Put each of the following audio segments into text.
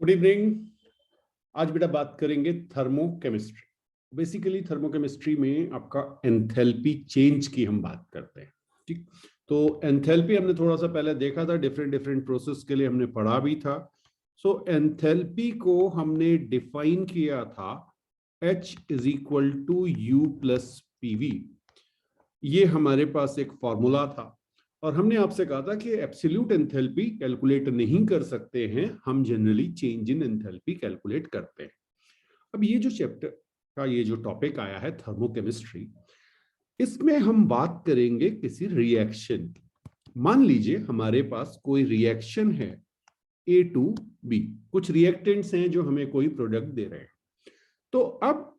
Good evening. आज बेटा बात करेंगे थर्मोकेमिस्ट्री। बेसिकली थर्मोकेमिस्ट्री में आपका एंथैल्पी चेंज की हम बात करते हैं। ठीक, तो एंथैल्पी हमने थोड़ा सा पहले देखा था, डिफरेंट डिफरेंट प्रोसेस के लिए हमने पढ़ा भी था। सो एंथैल्पी को हमने डिफाइन किया था H is equal to U plus PV। ये हमारे पास एक फॉर्मूला था और हमने आपसे कहा था कि एब्सोल्यूट एंथैल्पी कैलकुलेट नहीं कर सकते हैं, हम generally change in enthalpy calculate करते हैं। अब ये जो चैप्टर का ये जो टॉपिक आया है थर्मोकेमिस्ट्री, इसमें हम बात करेंगे किसी रिएक्शन की। मान लीजिए हमारे पास कोई रिएक्शन है A टू B, कुछ रिएक्टेंट्स हैं जो हमें कोई प्रोडक्ट दे रहे हैं। तो अब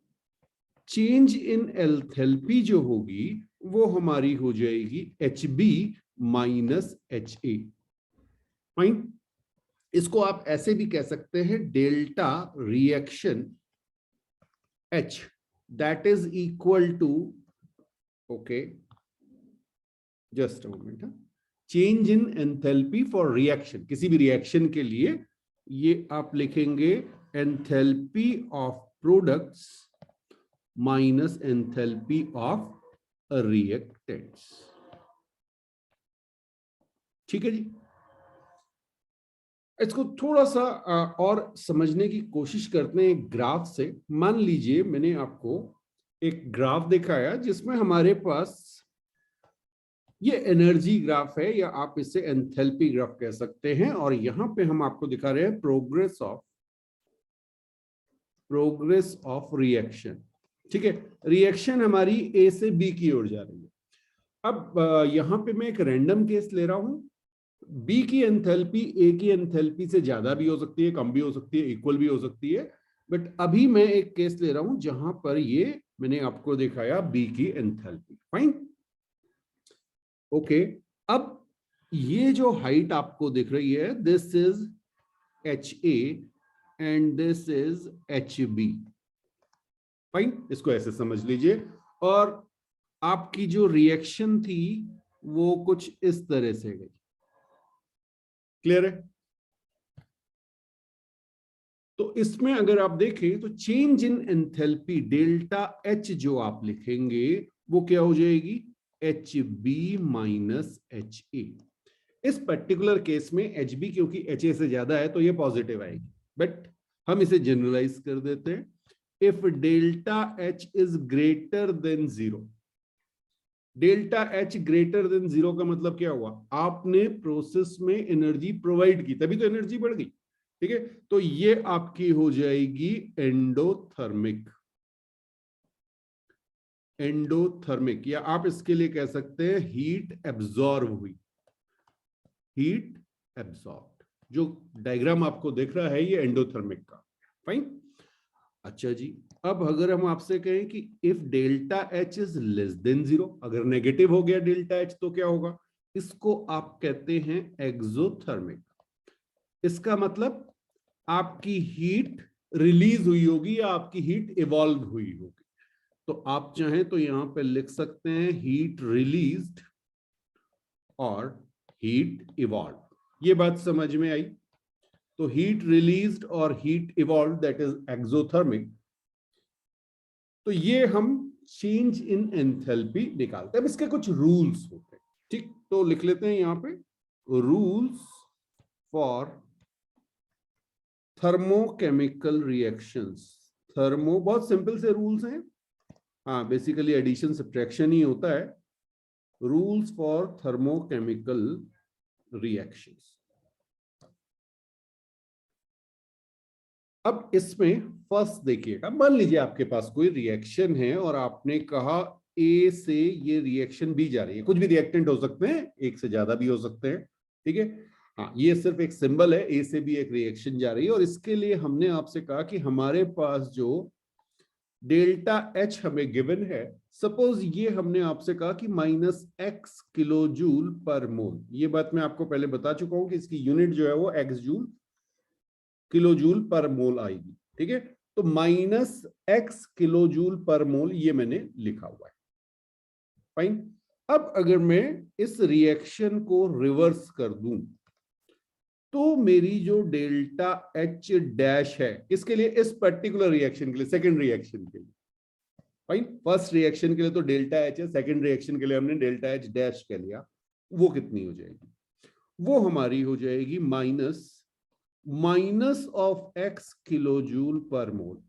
चेंज इन एंथैल्पी जो होगी वो हमारी हो जाएगी HB माइनस HA। फाइन, इसको आप ऐसे भी कह सकते हैं delta reaction H that is equal to, okay just a moment, change in enthalpy for reaction. किसी भी रिएक्शन के लिए ये आप लिखेंगे enthalpy of products minus enthalpy of reactants. ठीक है जी। इसको थोड़ा सा और समझने की कोशिश करते हैं एक ग्राफ से। मान लीजिए मैंने आपको एक ग्राफ दिखाया जिसमें हमारे पास ये एनर्जी ग्राफ है या आप इसे एंथैल्पी ग्राफ कह सकते हैं, और यहां पे हम आपको दिखा रहे हैं प्रोग्रेस ऑफ रिएक्शन। ठीक है, रिएक्शन हमारी ए से बी की ओर जा रही है। अब यहां पे मैं एक रैंडम केस ले रहा हूं। बी की एंथैल्पी ए की एंथैल्पी से ज्यादा भी हो सकती है, कम भी हो सकती है, इक्वल भी हो सकती है। बट अभी मैं एक केस ले रहा हूं जहां पर ये मैंने आपको दिखाया बी की एंथैल्पी। Fine, okay. अब ये जो हाइट आपको दिख रही है, this is HA and this is HB। Fine, इसको ऐसे समझ लीजिए। और आपकी जो रिएक्शन थी वो कुछ इस तरह से गई। क्लियर है? तो इसमें अगर आप देखें तो change in enthalpy delta H जो आप लिखेंगे वो क्या हो जाएगी, HB माइनस HA। इस पर्टिकुलर केस में HB क्योंकि HA से ज्यादा है तो ये पॉजिटिव आएगी, बट हम इसे जनरलाइज कर देते हैं। If delta H is greater than 0, delta H greater than 0 का मतलब क्या हुआ, आपने प्रोसेस में एनर्जी प्रोवाइड की तभी तो एनर्जी बढ़ गई। ठीक है, तो ये आपकी हो जाएगी एंडोथर्मिक। एंडोथर्मिक, या आप इसके लिए कह सकते हैं हीट एब्जॉर्ब हुई, हीट एब्जॉर्ब। जो डायग्राम आपको दिख रहा है ये एंडोथर्मिक का। फाइन, अच्छा जी। अब अगर हम आपसे कहें कि if delta H is less then 0, अगर नेगेटिव हो गया डेल्टा H तो क्या होगा, इसको आप कहते हैं एक्सोथर्मिक। इसका मतलब आपकी हीट रिलीज हुई होगी या आपकी हीट इवॉल्व हुई होगी। तो आप चाहें तो यहां पे लिख सकते हैं हीट रिलीज्ड और हीट इवॉल्व। ये बात समझ में आई? तो हीट रिलीज्ड और heat evolve that is exothermic. तो ये हम चेंज इन एंथैल्पी निकालते हैं। अब इसके कुछ रूल्स होते हैं। ठीक, तो लिख लेते हैं यहां पे rules for thermochemical reactions. Thermo, बहुत सिंपल से रूल्स हैं। हाँ, बेसिकली एडिशन सब्ट्रैक्शन ही होता है। Rules for thermochemical reactions. अब इसमें फर्स्ट देखिएगा, मान लीजिए आपके पास कोई रिएक्शन है और आपने कहा ए से ये रिएक्शन बी जा रही है। कुछ भी रिएक्टेंट हो सकते हैं, एक से ज्यादा भी हो सकते हैं। ठीक है, हाँ, ये सिर्फ एक सिंबल है, ए से बी एक रिएक्शन जा रही है। और इसके लिए हमने आपसे कहा कि हमारे पास जो डेल्टा H हमें गिवन है, सपोज ये हमने आपसे कहा कि -x किलो जूल पर मोल। ये बात मैं आपको पहले बता चुका हूं कि इसकी यूनिट जो है वो x joule kilo joule per मोल आएगी। ठीक है, तो -x किलो जूल पर मोल ये मैंने लिखा हुआ है। फाइन, अब अगर मैं इस रिएक्शन को रिवर्स कर दूं तो मेरी जो डेल्टा एच डैश है इसके लिए, इस पर्टिकुलर रिएक्शन के लिए, सेकेंड रिएक्शन के लिए, फाइन, फर्स्ट रिएक्शन के लिए तो डेल्टा एच है, सेकेंड रिएक्शन के लिए हमने डेल्टा एच डैश कह लिया, वो कितनी हो जाएगी? वो हमारी हो जाएगी minus of x kilo joule per mole,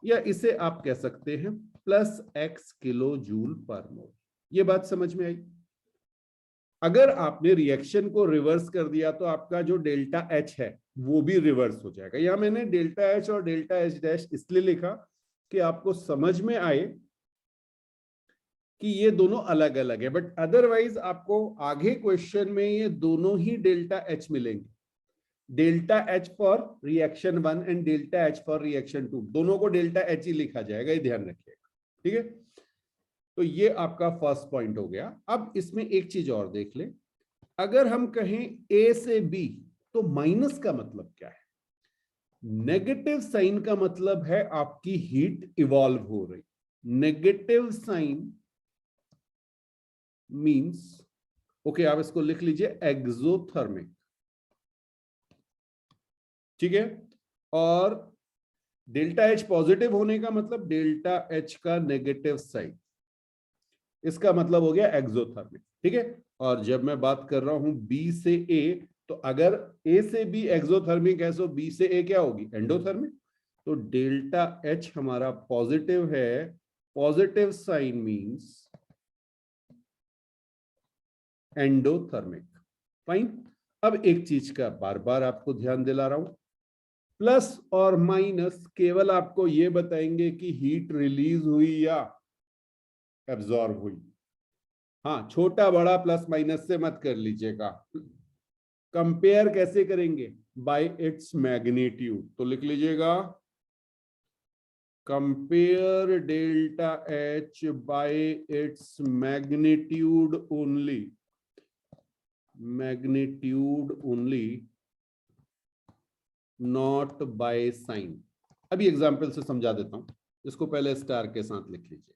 या इसे आप कह सकते हैं plus x kilo joule per मोल। ये बात समझ में आई? अगर आपने रिएक्शन को रिवर्स कर दिया तो आपका जो डेल्टा एच है वो भी रिवर्स हो जाएगा। यहां मैंने डेल्टा एच और डेल्टा एच डैश इसलिए लिखा कि आपको समझ में आए कि ये दोनों अलग अलग है, बट अदरवाइज आपको आगे क्वेश्चन में ये दोनों ही डेल्टा एच मिलेंगे, delta H for reaction 1 and delta H for reaction 2, दोनों को डेल्टा एच ही लिखा जाएगा, ये ध्यान रखिएगा, ठीक है। तो ये आपका फर्स्ट पॉइंट हो गया। अब इसमें एक चीज और देख ले, अगर हम कहें ए से बी तो माइनस का मतलब क्या है? नेगेटिव साइन का मतलब है आपकी हीट इवॉल्व हो रही। नेगेटिव साइन मींस, ओके, आप इसको लिख लीजिए एक्सोथर्मिक, ठीक है। और डेल्टा एच पॉजिटिव होने का मतलब डेल्टा एच का नेगेटिव साइन, इसका मतलब हो गया एक्सोथर्मिक, ठीक है। और जब मैं बात कर रहा हूं बी से ए, तो अगर ए से बी एक्सोथर्मिक है तो बी से ए क्या होगी? एंडोथर्मिक। तो डेल्टा एच हमारा पॉजिटिव है, positive sign means endothermic, fine. अब एक चीज का बार बार आपको ध्यान दिला रहा हूं, प्लस और माइनस केवल आपको यह बताएंगे कि हीट रिलीज हुई या एब्जॉर्ब हुई। हाँ, छोटा बड़ा प्लस माइनस से मत कर लीजिएगा। कंपेयर कैसे करेंगे? Bye its magnitude. तो लिख लीजिएगा compare delta H bye its magnitude only, magnitude only, not by sine. अभी एग्जाम्पल से समझा देता हूं, इसको पहले स्टार के साथ लिख लीजिए,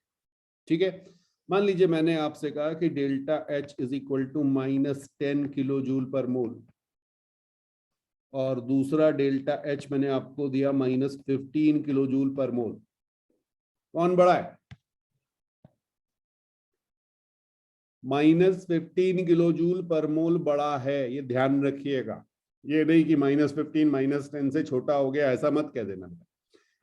ठीक है। मान लीजिए मैंने आपसे कहा कि delta H is equal to -10 kilo joule per mole, और दूसरा डेल्टा एच मैंने आपको दिया -15 किलो जूल पर मोल। कौन बड़ा है? -15 किलो जूल पर मोल बड़ा है, ये ध्यान रखिएगा। ये नहीं कि -15 -10 से छोटा हो गया, ऐसा मत कह देना।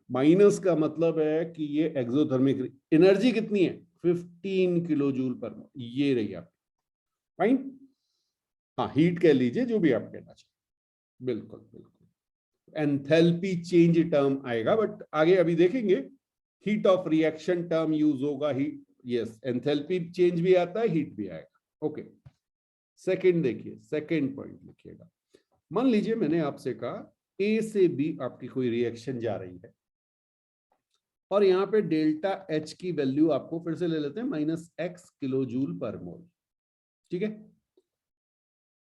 माइनस का मतलब है कि ये एक्सोथर्मिक एनर्जी कितनी है? 15 किलो जूल पर मोल, ये रही आपकी, फाइन। हाँ, हीट कह लीजिए, जो भी आप कहना चाहिए, बिल्कुल बिल्कुल। एंथैल्पी चेंज टर्म आएगा, बट आगे अभी देखेंगे heat of reaction term use होगा। हीट, यस, एंथैल्पी चेंज भी आता है, हीट भी आएगा, ओके। सेकंड देखिए, सेकंड पॉइंट लिखिएगा। मान लीजिए मैंने आपसे कहा ए से बी आपकी कोई रिएक्शन जा रही है, और यहां पे डेल्टा एच की वैल्यू आपको फिर से ले लेते हैं -x किलो जूल पर मोल, ठीक है।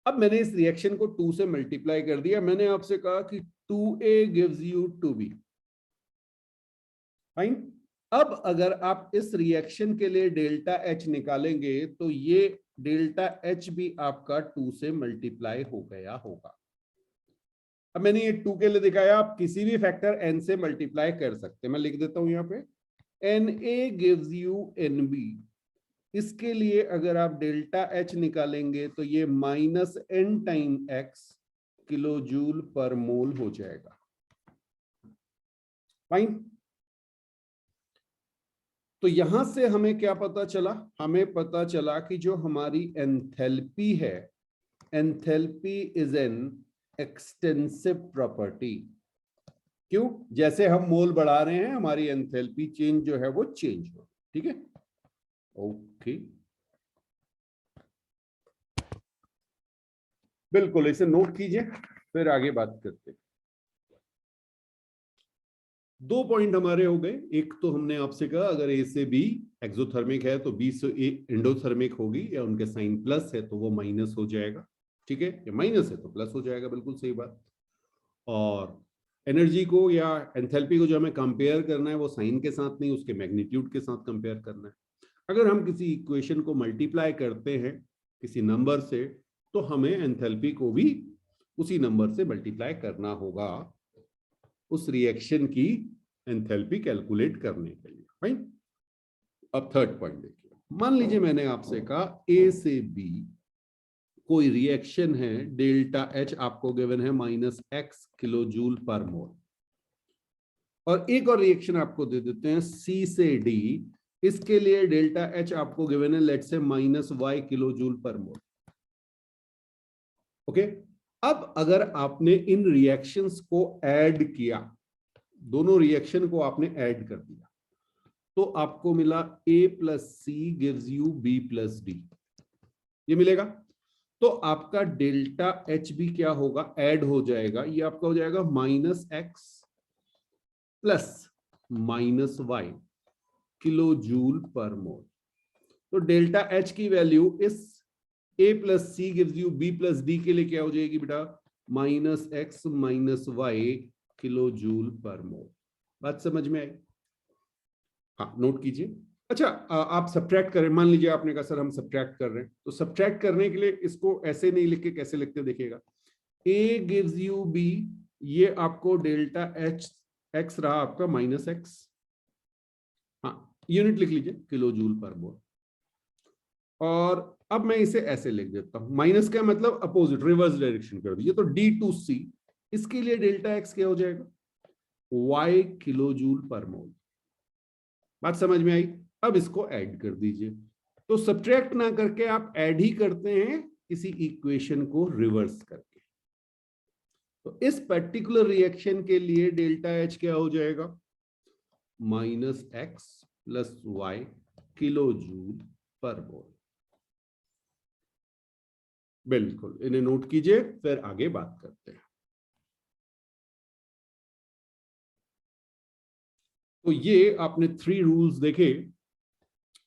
अब मैंने इस रिएक्शन को 2 से मल्टीप्लाई कर दिया। मैंने आपसे कहा कि 2a gives you 2b, fine. अब अगर आप इस रिएक्शन के लिए डेल्टा एच निकालेंगे तो ये डेल्टा एच भी आपका 2 से मल्टीप्लाई हो गया होगा। अब मैंने ये 2 के लिए दिखाया, आप किसी भी फैक्टर n से मल्टीप्लाई कर सकते हैं। मैं लिख देता हूं यहां पे Na गिव्स यू Nb। इसके लिए अगर आप डेल्टा एच निकालेंगे तो ये -n time x kilo joule per mole हो जाएगा, फाइन। तो यहां से हमें क्या पता चला? हमें पता चला कि जो हमारी एंथैल्पी है, enthalpy is an extensive property. क्यों? जैसे हम मोल बढ़ा रहे हैं हमारी एंथैल्पी चेंज जो है वो चेंज हो, ठीक है, ओके। बिल्कुल, इसे नोट कीजिए, फिर आगे बात करते हैं। 2 पॉइंट हमारे हो गए। एक तो हमने आपसे कहा अगर ए से बी एक्सोथर्मिक है तो बी से ए एंडोथर्मिक होगी, या उनके साइन प्लस है तो वो माइनस हो जाएगा, ठीक है, या माइनस है तो प्लस हो जाएगा, बिल्कुल सही बात। और एनर्जी को या एंथैल्पी को जो हमें कंपेयर करना है वो साइन के साथ नहीं, उसके मैग्नीट्यूड के साथ कंपेयर करना है। अगर हम किसी इक्वेशन को मल्टीप्लाई करते हैं किसी नंबर से तो हमें एंथैल्पी को भी उसी नंबर से मल्टीप्लाई करना होगा उस रिएक्शन की एंथैल्पी कैलकुलेट करने के लिए। फाइन। अब थर्ड पॉइंट देखिए, मान लीजिए मैंने आपसे कहा ए से बी कोई रिएक्शन है, डेल्टा एच आपको गिवन है -x kilo joule per mole, और एक और रिएक्शन आपको दे देते हैं सी से डी, इसके लिए डेल्टा एच आपको गिवन है let's say -y kilo joule per mole. Okay, अब अगर आपने इन रिएक्शंस को ऐड किया, दोनों रिएक्शन को आपने ऐड कर दिया, तो आपको मिला A plus C gives you B plus D, ये मिलेगा। तो आपका डेल्टा एच भी क्या होगा, ऐड हो जाएगा, ये आपका हो जाएगा -x plus -y kilo joule per mole. तो डेल्टा एच की वैल्यू इस A plus C gives you B plus D के लिए क्या हो जाएगी बेटा, -x -y kilo joule per mole. बात समझ में आई? हाँ, नोट कीजिए। अच्छा, आप सब्ट्रैक्ट करें, मान लीजिए आपने कहा सर हम सब्ट्रैक्ट कर रहे हैं, तो सब्ट्रैक्ट करने के लिए इसको ऐसे नहीं लिख के कैसे लिखते देखिएगा, A गिव्स यू B, ये आपको डेल्टा एच x रहा आपका -x, हाँ यूनिट लिख लीजिए किलो जूल पर मोल। और अब मैं इसे ऐसे लिख देता हूं, माइनस का मतलब अपोजिट, रिवर्स डायरेक्शन कर दीजिए, तो D टू C, इसके लिए डेल्टा x क्या हो जाएगा, y kilo joule per mole. बात समझ में आई? अब इसको ऐड कर दीजिए। तो सब्ट्रैक्ट ना करके आप ऐड ही करते हैं किसी इक्वेशन को रिवर्स करके। तो इस पर्टिकुलर रिएक्शन के लिए डेल्टा एच क्या हो जाएगा, -x plus y kilo joule per mole. बिल्कुल, इन्हें नोट कीजिए, फिर आगे बात करते हैं। तो ये आपने 3 रूल्स देखे।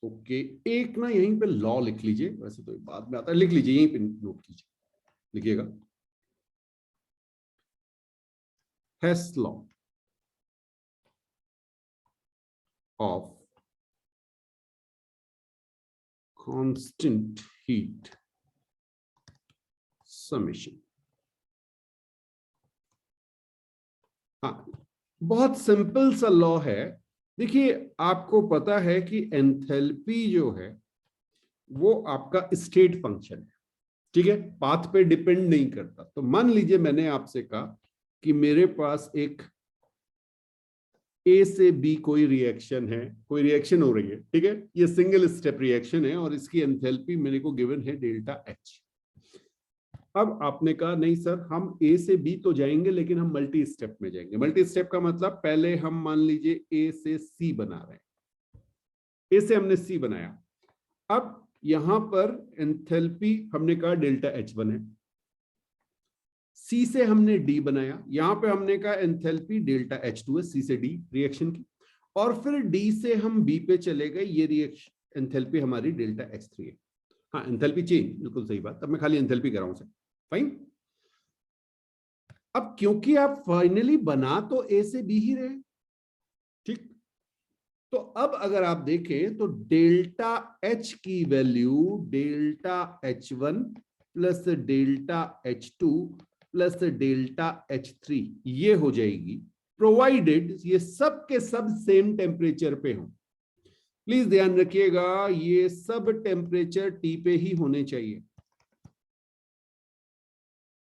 ओके, एक ना यहीं पे लॉ लिख लीजिए, वैसे तो बाद में आता है, लिख लीजिए यहीं पे, नोट कीजिए, लिखिएगा, Hess law of constant heat summation. हाँ, बहुत सिंपल सा लॉ है। देखिए, आपको पता है कि एंथैल्पी जो है वो आपका स्टेट फंक्शन है, ठीक है, पाथ पे डिपेंड नहीं करता। तो मान लीजिए मैंने आपसे कहा कि मेरे पास एक ए से बी कोई रिएक्शन है, कोई रिएक्शन हो रही है, ठीक है, ये सिंगल स्टेप रिएक्शन है और इसकी एंथैल्पी मेरे को गिवन है डेल्टा एच। अब आपने कहा नहीं सर, हम ए से बी तो जाएंगे लेकिन हम मल्टी स्टेप में जाएंगे। मल्टी स्टेप का मतलब पहले हम मान लीजिए ए से सी बना रहे हैं, ए से हमने सी बनाया, अब यहां पर एंथैल्पी हमने कहा डेल्टा H1 है, सी से हमने डी बनाया, यहां पे हमने कहा एंथैल्पी डेल्टा H2 है, सी से डी रिएक्शन की, और फिर डी से हम बी पे चले गए, ये रिएक्शन एंथैल्पी हमारी डेल्टा H3 है। हाँ, एंथैल्पी चेंज, बिल्कुल सही बात, अब मैं खाली एंथैल्पी कर रहा हूं, फाइन। अब क्योंकि आप फाइनली बना तो ए से बी ही रहे, ठीक, तो अब अगर आप देखें तो डेल्टा एच की value delta H1 plus delta H2 plus delta H3 ये हो जाएगी, प्रोवाइडेड ये सब के सब सेम टेम्परेचर पे हो। प्लीज ध्यान रखिएगा, ये सब टेम्परेचर टी पे ही होने चाहिए।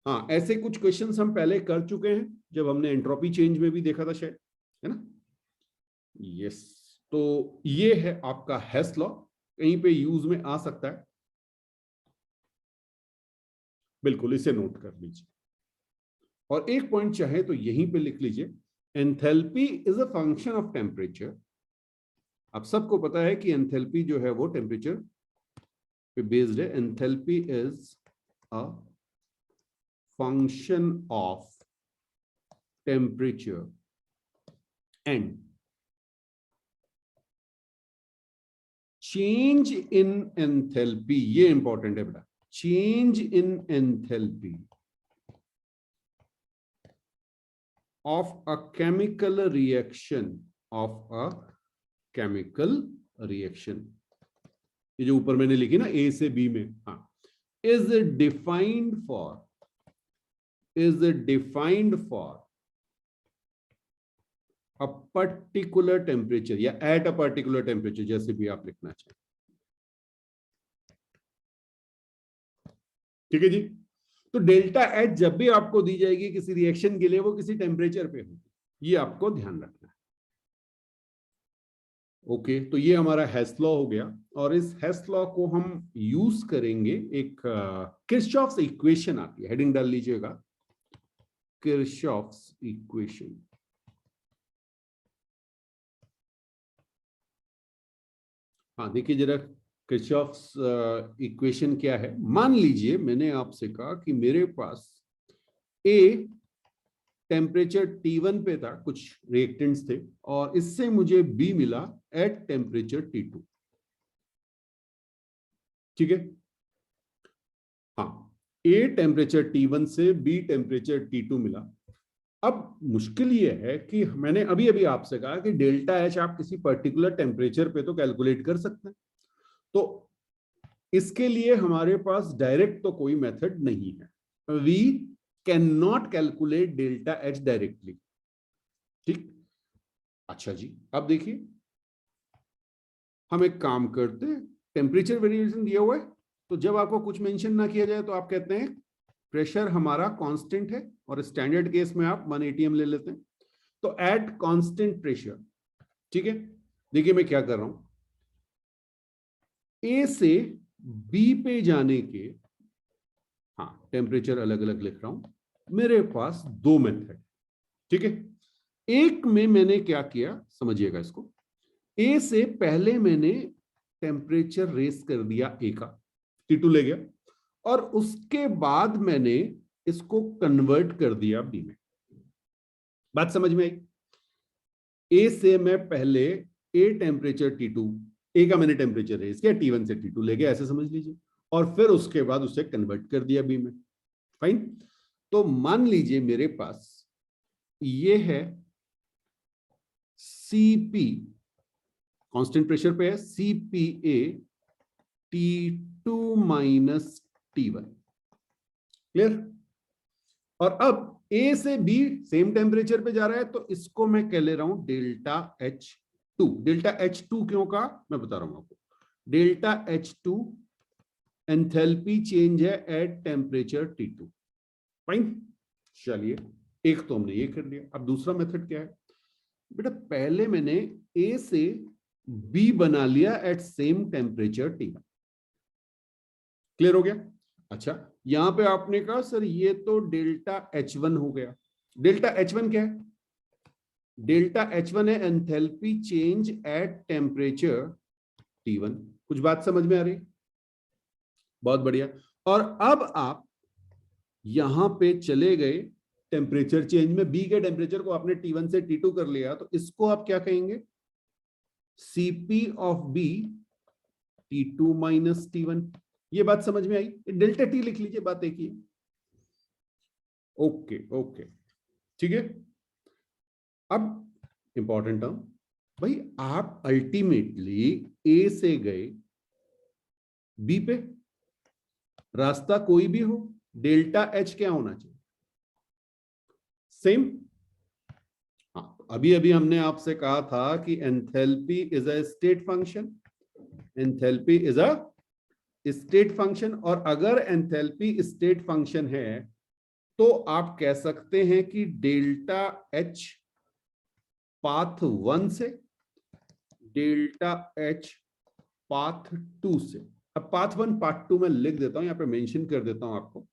हाँ, ऐसे कुछ क्वेश्चंस हम पहले कर चुके हैं जब हमने एंट्रोपी चेंज में भी देखा था शायद, है ना? यस, तो ये है आपका हेस लॉ, कहीं पे यूज में आ सकता है, बिल्कुल इसे नोट कर लीजिए। और एक पॉइंट चाहे तो यहीं पे लिख लीजिए, enthalpy is a function of temperature. आप सबको पता है कि एंथैल्पी जो है वो टेम्परेचर पे बेस्ड है। Enthalpy is a function of temperature and change in enthalpy, ये इंपॉर्टेंट है बेटा, change in enthalpy of a chemical reaction, of a chemical reaction, ये जो ऊपर मैंने लिखी ना ए से बी में, हाँ, is defined for is defined for a particular temperature या at a particular temperature, जैसे भी आप लिखना चाहें। ठीक है जी। तो डेल्टा एच जब भी आपको दी जाएगी किसी रिएक्शन के लिए, वो किसी टेम्परेचर पे होगी, ये आपको ध्यान रखना है। ओके, तो ये हमारा हेस लॉ हो गया, और इस हेस लॉ को हम यूज करेंगे, एक किरचॉफ्स इक्वेशन आती है, हेडिंग डाल लीजिएगा, किरचॉफ्स इक्वेशन। हाँ देखिए जरा, किरचॉफ्स इक्वेशन क्या है। मान लीजिए मैंने आपसे कहा कि मेरे पास ए टेम्परेचर T1 पे था, कुछ रिएक्टेंट्स थे, और इससे मुझे बी मिला एट टेम्परेचर T2। ठीक है, हाँ, ए टेम्परेचर T1 से बी टेम्परेचर T2 मिला। अब मुश्किल ये है कि मैंने अभी अभी आपसे कहा कि डेल्टा एच आप किसी पर्टिकुलर टेम्परेचर पे तो कैलकुलेट कर सकते हैं, तो इसके लिए हमारे पास डायरेक्ट तो कोई मेथड नहीं है। We can not calculate delta H directly. ठीक, अच्छा जी, अब देखिए हम एक काम करते हैं, टेम्परेचर वेरिएशन दिया हुआ है, तो जब आपको कुछ मेंशन ना किया जाए तो आप कहते हैं प्रेशर हमारा कांस्टेंट है, और स्टैंडर्ड केस में आप 1 atm ले लेते हैं, तो एट कांस्टेंट प्रेशर। ठीक है, देखिए मैं क्या कर रहा हूं, ए से बी पे जाने के, हाँ टेम्परेचर अलग अलग लिख रहा हूं, मेरे पास दो मेथड। ठीक है, एक में मैंने क्या किया समझिएगा इसको, ए से पहले मैंने टेम्परेचर रेस कर दिया ए का, T2 ले गया, और उसके बाद मैंने इसको कन्वर्ट कर दिया बी में। बात समझ में आई? ए से मैं पहले ए टेम्परेचर T2, ए का मैंने टेम्परेचर रेस किया, T1 से T2 ले गया, ऐसे समझ लीजिए, और फिर उसके बाद उसे कन्वर्ट कर दिया बी में। फाइन, तो मान लीजिए मेरे पास ये है Cp, कांस्टेंट प्रेशर पे है, Cpa T2 minus T1। Clear? और अब ए से बी सेम टेम्परेचर पे जा रहा है, तो इसको मैं कह ले रहा हूं डेल्टा H2। डेल्टा H2 क्यों का मैं बता रहा हूं आपको। डेल्टा H2 एंथैल्पी चेंज है एट टेम्परेचर T2। फाइन, चलिए एक तो हमने ये कर लिया। अब दूसरा मेथड क्या है बेटा, पहले मैंने ए से बी बना लिया eight same temperature T1। Clear हो गया? अच्छा, यहां पे आपने कहा सर ये तो डेल्टा H1 हो गया। डेल्टा H1 क्या है? डेल्टा H1 है enthalpy change at temperature T1। कुछ बात समझ में आ रही? बहुत बढ़िया। और अब आप यहां पे चले गए टेम्परेचर चेंज में, बी के टेम्परेचर को आपने T1 से T2 कर लिया, तो इसको आप क्या कहेंगे? Cp of B T2 minus T1। ये बात समझ में आई? डेल्टा टी लिख लीजिए, बात एक ही है। ओके ओके, ठीक है। अब इंपॉर्टेंट टर्म, भाई आप अल्टीमेटली ए से गए बी पे, रास्ता कोई भी हो, डेल्टा एच क्या होना चाहिए? सेम। हाँ, अभी अभी हमने आपसे कहा था कि enthalpy is a state function, enthalpy is a state function, और अगर एंथैल्पी स्टेट फंक्शन है तो आप कह सकते हैं कि डेल्टा एच पाथ 1 से, डेल्टा एच पाथ 2 से। अब पाथ 1 पाथ 2 मैं लिख देता हूं, यहां पे मेंशन कर देता हूं आपको।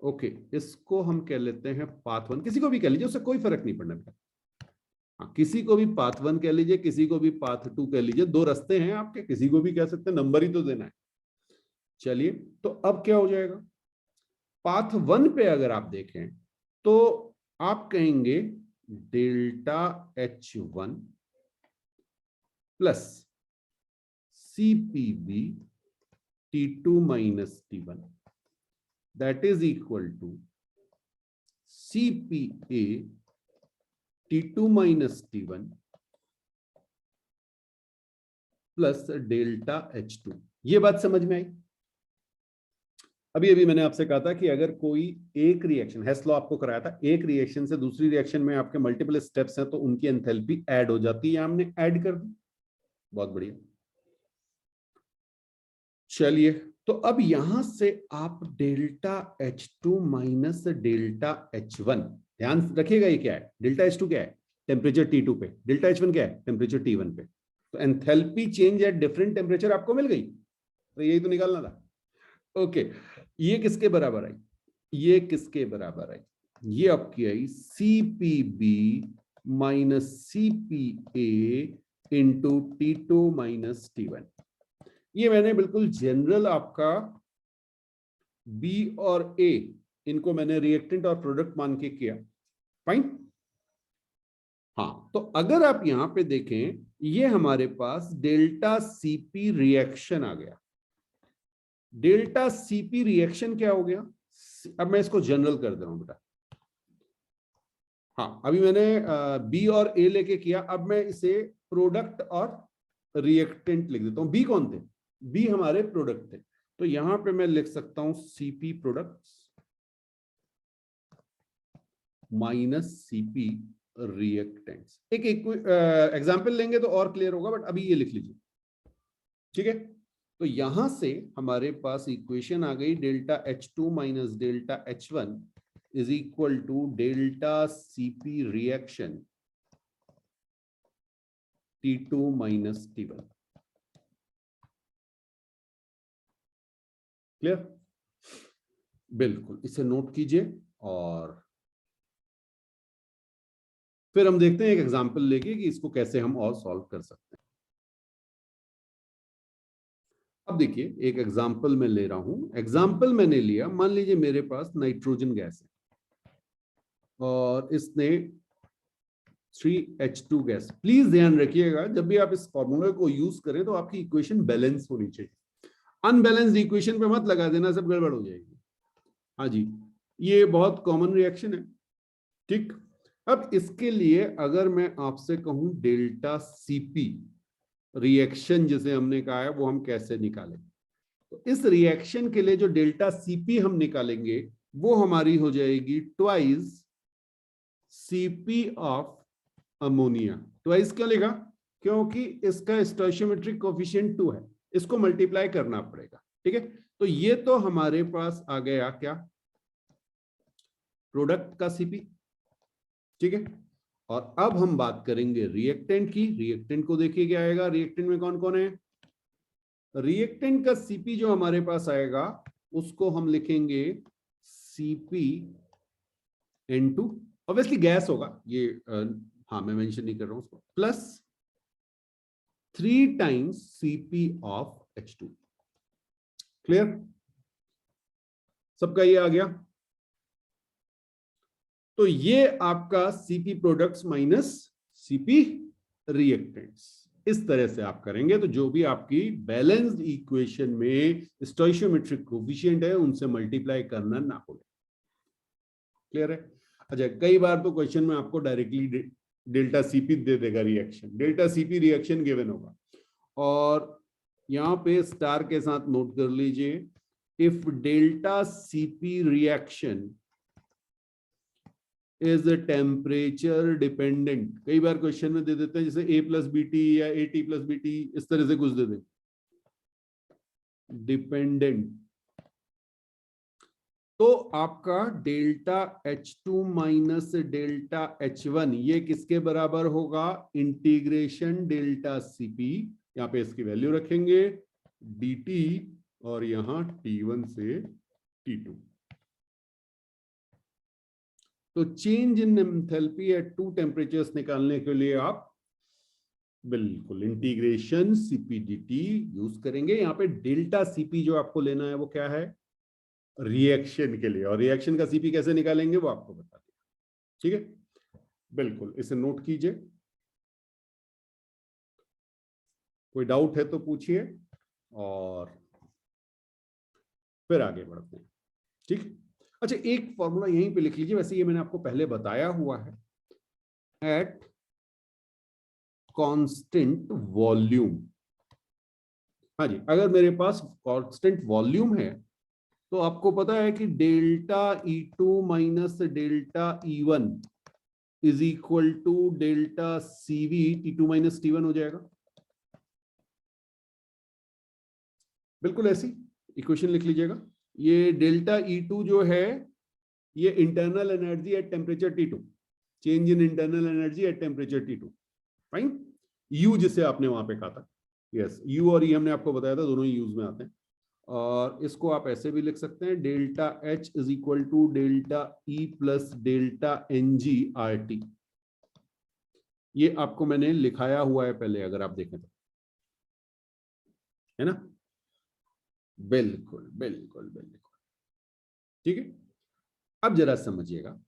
ओके, इसको हम कह लेते हैं पाथ 1, किसी को भी कह लीजिए, उससे कोई फर्क नहीं पड़ना। हाँ, किसी को भी पाथ 1 कह लीजिए, किसी को भी पाथ 2 कह लीजिए, दो रास्ते हैं आपके, किसी को भी कह सकते हैं, नंबर ही तो देना है। चलिए, तो अब क्या हो जाएगा, पाथ 1 पे अगर आप देखें तो आप कहेंगे delta H1 plus CPB T2 minus T1 that is equal to CPA T2 minus T1 plus delta H2। ये बात समझ में आई? अभी अभी मैंने आपसे कहा था कि अगर कोई एक रिएक्शन, हेस लॉ आपको कराया था, एक रिएक्शन से दूसरी रिएक्शन में आपके मल्टीपल स्टेप्स हैं तो उनकी एंथैल्पी ऐड हो जाती है, हमने ऐड कर दी। बहुत बढ़िया। चलिए, तो अब यहां से आप delta H2 minus delta H1, ध्यान रखिएगा ये क्या है, डेल्टा H2 क्या है, टेम्परेचर T2 पे, डेल्टा H1 क्या है, टेम्परेचर T1 पे। तो enthalpy change at different temperature आपको मिल गई, तो यही तो निकालना था। ओके, ये किसके बराबर आई, ये किसके बराबर आई, ये आपकी आई CPB minus CPA into T2 minus T1। ये मैंने बिल्कुल जनरल आपका बी और ए, इनको मैंने रिएक्टेंट और प्रोडक्ट मान के किया, फाइन। हाँ, तो अगर आप यहां पे देखें, ये हमारे पास डेल्टा सीपी रिएक्शन आ गया। डेल्टा सीपी रिएक्शन क्या हो गया, अब मैं इसको जनरल कर दे रहा हूं बेटा। हाँ, अभी मैंने बी और ए लेके किया, अब मैं इसे प्रोडक्ट और रिएक्टेंट लिख देता हूं। बी कौन थे, बी हमारे प्रोडक्ट थे, तो यहां पे मैं लिख सकता हूं CP products minus CP reactants. एक एग्जांपल लेंगे तो और क्लियर होगा, बट अभी ये लिख लीजिए, ठीक है। तो यहां से हमारे पास इक्वेशन आ गई, delta H2 minus delta H1 is equal to delta CP reaction T2 minus T1। Clear, बिल्कुल, इसे नोट कीजिए और फिर हम देखते हैं एक एग्जांपल लेके कि इसको कैसे हम और सॉल्व कर सकते हैं। अब देखिए, एक एग्जांपल मैं ले रहा हूं। एग्जांपल मैंने लिया, मान लीजिए मेरे पास नाइट्रोजन गैस है और इसने 3H2 गैस। प्लीज ध्यान रखिएगा, जब भी आप इस फॉर्मूले को यूज करें तो आपकी इक्वेशन बैलेंस होनी चाहिए। अनबैलेंस्ड इक्वेशन पे मत लगा देना, सब गड़बड़ हो जाएगी। हाँ जी, ये बहुत कॉमन रिएक्शन है, ठीक। अब इसके लिए अगर मैं आपसे कहूं डेल्टा सीपी रिएक्शन जिसे हमने कहा है वो हम कैसे निकालें, तो इस रिएक्शन के लिए जो डेल्टा सीपी हम निकालेंगे वो हमारी हो जाएगी twice CP of ammonia. Twice क्यों लिखा, क्योंकि इसका स्टोइचियोमेट्रिक कोएफिशिएंट 2 है, इसको मल्टीप्लाई करना पड़ेगा, ठीक है। तो ये तो हमारे पास आ गया क्या, प्रोडक्ट का सीपी, ठीक है। और अब हम बात करेंगे रिएक्टेंट की। रिएक्टेंट को देखिए क्या आएगा, रिएक्टेंट में कौन कौन है, रिएक्टेंट का सीपी जो हमारे पास आएगा उसको हम लिखेंगे सीपी N2, ऑब्वियसली गैस होगा ये, हाँ मैं मेंशन नहीं कर रहा हूं उसको, plus 3 times CP of H2। Clear, सबका ये आ गया। तो ये आपका CP products minus CP reactants, इस तरह से आप करेंगे तो जो भी आपकी बैलेंस्ड इक्वेशन में स्टोइचियोमेट्रिक कोएफिशिएंट है उनसे मल्टीप्लाई करना ना भूलें। क्लियर है। अच्छा, कई बार तो क्वेश्चन में आपको डायरेक्टली डेल्टा सीपी दे देगा reaction, delta CP reaction given होगा और यहां पे स्टार के साथ नोट कर लीजिए, if delta CP reaction is temperature dependent. कई बार क्वेश्चन में दे देते हैं जैसे A प्लस BT या AT प्लस BT, इस तरह से कुछ दे दे, डिपेंडेंट। तो आपका delta H2 minus delta H1 ये किसके बराबर होगा, इंटीग्रेशन डेल्टा CP, यहां पे इसकी वैल्यू रखेंगे DT और यहां T1 से T2। तो change in enthalpy at 2 temperatures निकालने के लिए आप बिल्कुल इंटीग्रेशन CPDT यूज करेंगे। यहां पे डेल्टा CP जो आपको लेना है वो क्या है, रिएक्शन के लिए, और रिएक्शन का CP कैसे निकालेंगे वो आपको बता दें, ठीक है। बिल्कुल, इसे नोट कीजिए, कोई डाउट है तो पूछिए और फिर आगे बढ़ते हैं, ठीक। अच्छा, एक फॉर्मूला यहीं पे लिख लीजिए, वैसे ये मैंने आपको पहले बताया हुआ है, एट कांस्टेंट वॉल्यूम। हाँ जी, अगर मेरे पास कांस्टेंट वॉल्यूम है तो आपको पता है कि delta E2 minus delta E1 is equal to delta CV T2 minus T1 हो जाएगा। बिल्कुल ऐसी इक्वेशन लिख लीजिएगा। ये डेल्टा E2 जो है ये internal energy at temperature T2, change in internal energy at temperature T2, fine. You जिसे आपने वहां पे कहा था, यस, यू और ई हमने आपको बताया था, दोनों ही यूज में आते हैं। और इसको आप ऐसे भी लिख सकते हैं, delta H is equal to delta E plus delta NG/RT। ये आपको मैंने लिखाया हुआ है पहले, अगर आप देखें तो, है ना? बिल्कुल बिल्कुल बिल्कुल, ठीक है। अब जरा समझिएगा,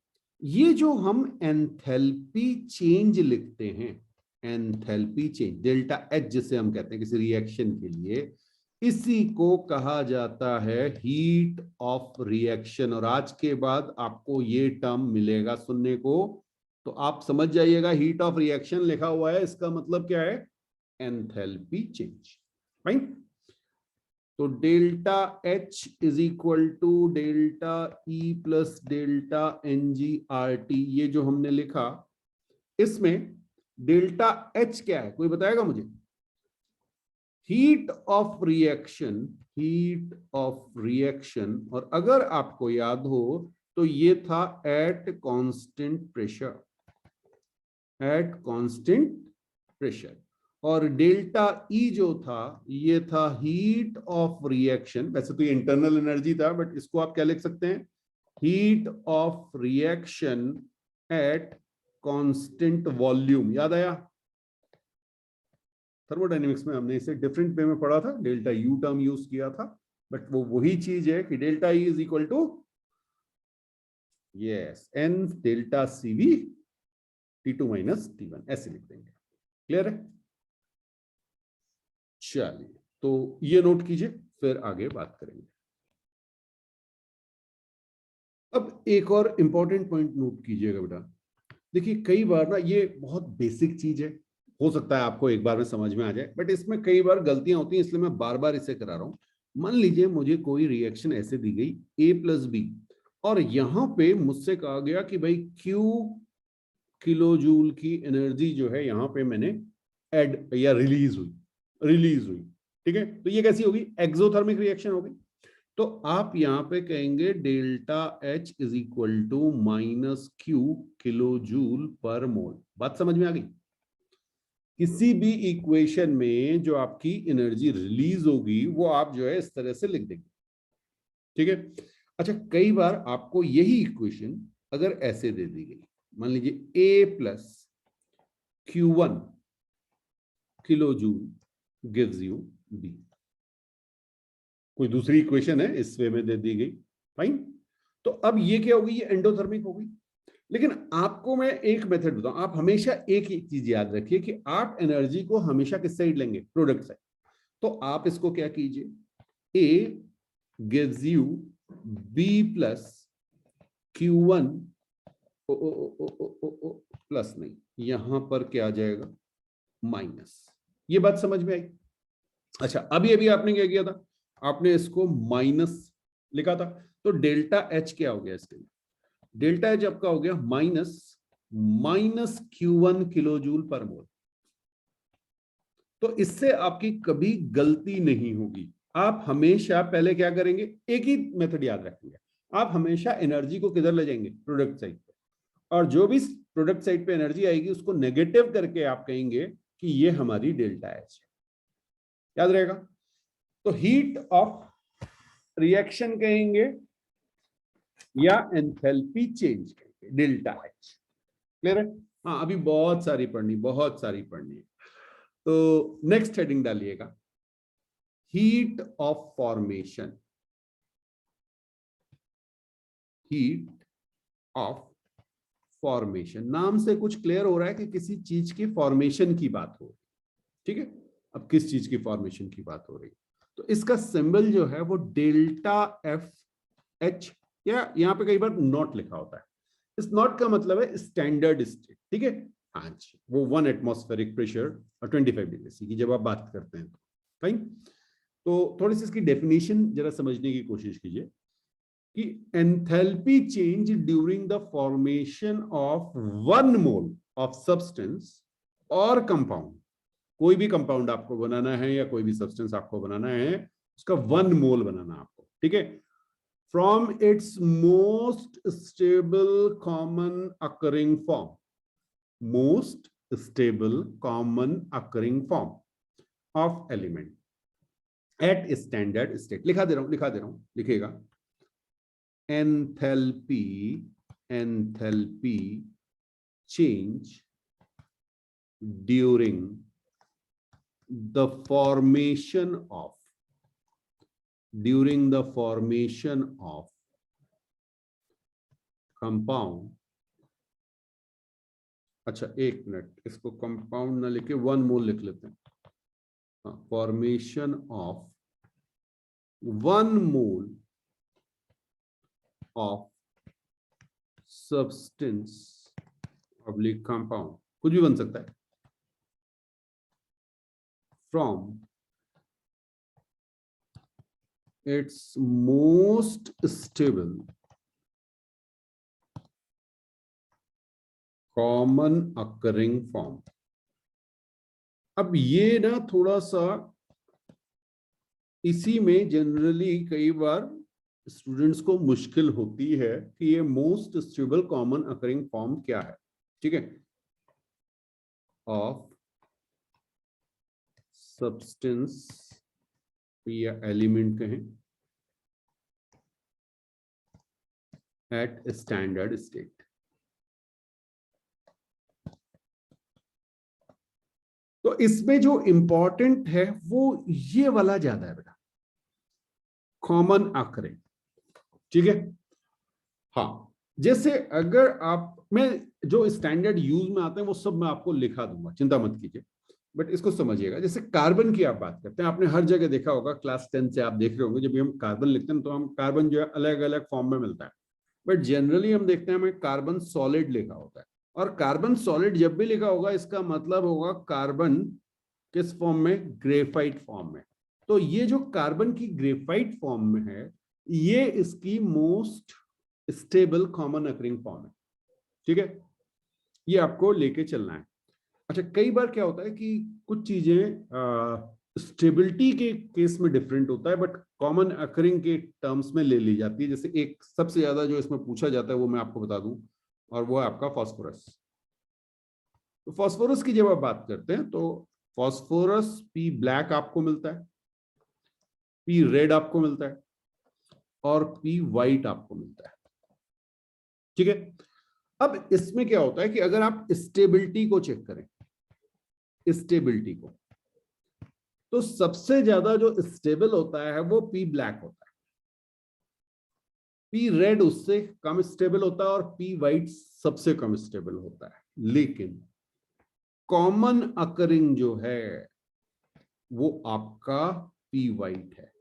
ये जो हम एंथैल्पी चेंज लिखते हैं, एंथैल्पी चेंज डेल्टा H जिसे हम कहते हैं किसी रिएक्शन के लिए, इसी को कहा जाता है हीट ऑफ रिएक्शन। और आज के बाद आपको ये टर्म मिलेगा सुनने को, तो आप समझ जाइएगा हीट ऑफ रिएक्शन लिखा हुआ है, इसका मतलब क्या है? Enthalpy change, right. तो delta H is equal to delta E plus delta NG/RT, ये जो हमने लिखा, इसमें डेल्टा H क्या है, कोई बताएगा मुझे? Heat of reaction, heat of reaction. और अगर आपको याद हो तो ये था at constant pressure, at constant pressure. और डेल्टा E जो था ये था हीट ऑफ रिएक्शन, वैसे तो ये इंटरनल एनर्जी था, बट इसको आप क्या लिख सकते हैं? Heat of reaction at constant volume. याद आया? थर्मोडायनेमिक्स में हमने इसे डिफरेंट वे में पढ़ा था, डेल्टा U टर्म यूज किया था, बट वो वही चीज है कि delta E is equal to, yes, N delta CV T2 minus T1, ऐसे लिख देंगे। क्लियर है? चलिए, तो ये नोट कीजिए, फिर आगे बात करेंगे। अब एक और इंपॉर्टेंट पॉइंट नोट कीजिएगा बेटा। देखिए, कई बार ना, ये बहुत बेसिक चीज है, हो सकता है आपको एक बार में समझ में आ जाए, बट इसमें कई बार गलतियां होती हैं, इसलिए मैं बार बार इसे करा रहा हूं। मान लीजिए मुझे कोई रिएक्शन ऐसे दी गई A प्लस B, और यहां पे मुझसे कहा गया कि भाई Q किलो जूल की एनर्जी जो है यहां पे मैंने ऐड या रिलीज हुई, ठीक है। तो ये कैसी होगी? एक्सोथर्मिक रिएक्शन होगी। तो आप यहां पे कहेंगे delta H is equal to minus Q kilo joule per mole. बात समझ में आ गई? किसी भी इक्वेशन में जो आपकी एनर्जी रिलीज होगी वो आप जो है इस तरह से लिख देंगे, ठीक है। अच्छा, कई बार आपको यही इक्वेशन अगर ऐसे दे दी गई, मान लीजिए A plus Q1 kilo joule gives you B, कोई दूसरी इक्वेशन है इस वे में दे दी गई, फाइन। तो अब ये क्या होगी? ये एंडोथर्मिक होगी। लेकिन आपको मैं एक मेथड बताऊं, आप हमेशा एक ही चीज याद रखिए कि आप एनर्जी को हमेशा किस साइड लेंगे? Product side. तो आप इसको क्या कीजिए, A gives you B plus Q1 plus नहीं, यहां पर क्या आ जाएगा? माइनस। ये बात समझ में आई? अच्छा, अभी अभी आपने क्या किया था? आपने इसको माइनस लिखा था, तो डेल्टा H क्या हो गया इसके लिए? डेल्टा H आपका हो गया minus Q1 kilo joule per mole. तो इससे आपकी कभी गलती नहीं होगी। आप हमेशा पहले क्या करेंगे? एक ही मेथड याद रखेंगे, आप हमेशा एनर्जी को किधर ले जाएंगे? प्रोडक्ट साइड पे। और जो भी प्रोडक्ट साइड पे एनर्जी आएगी उसको नेगेटिव करके आप कहेंगे कि ये हमारी डेल्टा H है। याद रहेगा? तो हीट ऑफ रिएक्शन कहेंगे या एंथैल्पी चेंज कहेंगे, डेल्टा H। क्लियर है? हाँ, अभी बहुत सारी पढ़नी है। तो नेक्स्ट हेडिंग डालिएगा, heat of formation, heat of formation. नाम से कुछ क्लियर हो रहा है कि किसी चीज की फॉर्मेशन की बात हो, ठीक है। अब किस चीज की फॉर्मेशन की बात हो रही है? तो इसका सिंबल जो है वो डेल्टा FH, या यहां पे कई बार नॉट लिखा होता है। इस नॉट का मतलब है स्टैंडर्ड स्टेट, ठीक है। हाँ जी, वो 1 एटमॉस्फेरिक प्रेशर और 25 डिग्री सी की जब आप बात करते हैं तो फाइन। तो थोड़ी सी इसकी डेफिनेशन जरा समझने की कोशिश कीजिए। कि enthalpy change during the formation of 1 mole of substance और कंपाउंड। कोई भी कंपाउंड आपको बनाना है या कोई भी सब्सटेंस आपको बनाना है, उसका 1 मोल बनाना आपको, ठीक है, from its most stable common occurring form, most stable common occurring form of element at standard state. लिखा दे रहा हूं, लिखेगा enthalpy change during the formation of compound। अच्छा एक मिनट, इसको कंपाउंड ना लिखे 1 मोल लिख लेते हैं। Formation of 1 mole of substance public compound, कुछ भी बन सकता है, from its most stable common occurring form। अब ये ना थोड़ा सा इसी में जनरली कई बार स्टूडेंट्स को मुश्किल होती है कि ये most stable common occurring form क्या है, ठीक है, ऑफ सब्सटेंस या एलिमेंट कहें एट स्टैंडर्ड स्टेट। तो इसमें जो इंपॉर्टेंट है वो ये वाला ज्यादा है बेटा, कॉमन अकरिंग, ठीक है। हाँ, जैसे अगर आप, मैं जो स्टैंडर्ड यूज में आते हैं वो सब मैं आपको लिखा दूंगा, चिंता मत कीजिए, बट इसको समझिएगा। जैसे कार्बन की आप बात करते हैं, आपने हर जगह देखा होगा, क्लास 10 से आप देख रहे होंगे, जब भी हम कार्बन लिखते हैं तो हम कार्बन जो है अलग अलग फॉर्म में मिलता है, बट जनरली हम देखते हैं हमें कार्बन सॉलिड लिखा होता है। और कार्बन सॉलिड जब भी लिखा होगा इसका मतलब होगा कार्बन किस फॉर्म में, ग्रेफाइट फॉर्म में। तो ये जो कार्बन की ग्रेफाइट फॉर्म में है, ये इसकी most stable common occurring form है, ठीक है, ये आपको लेके चलना है। अच्छा, कई बार क्या होता है कि कुछ चीजें स्टेबिलिटी के केस में डिफरेंट होता है, बट कॉमन अकरिंग के टर्म्स में ले ली जाती है। जैसे एक सबसे ज्यादा जो इसमें पूछा जाता है वो मैं आपको बता दूं, और वो है आपका फास्फोरस। तो फास्फोरस की जब आप बात करते हैं तो फास्फोरस पी ब्लैक आपको मिलता है, पी रेड आपको मिलता है, और पी वाइट आपको मिलता है, ठीक है। अब इसमें क्या होता है कि अगर आप स्टेबिलिटी को चेक करें, स्टेबिलिटी को, तो सबसे ज्यादा जो स्टेबल होता है वो पी ब्लैक होता है, पी रेड उससे कम स्टेबल होता है, और पी वाइट सबसे कम स्टेबल होता है। लेकिन कॉमन अकरिंग जो है वो आपका पी वाइट है।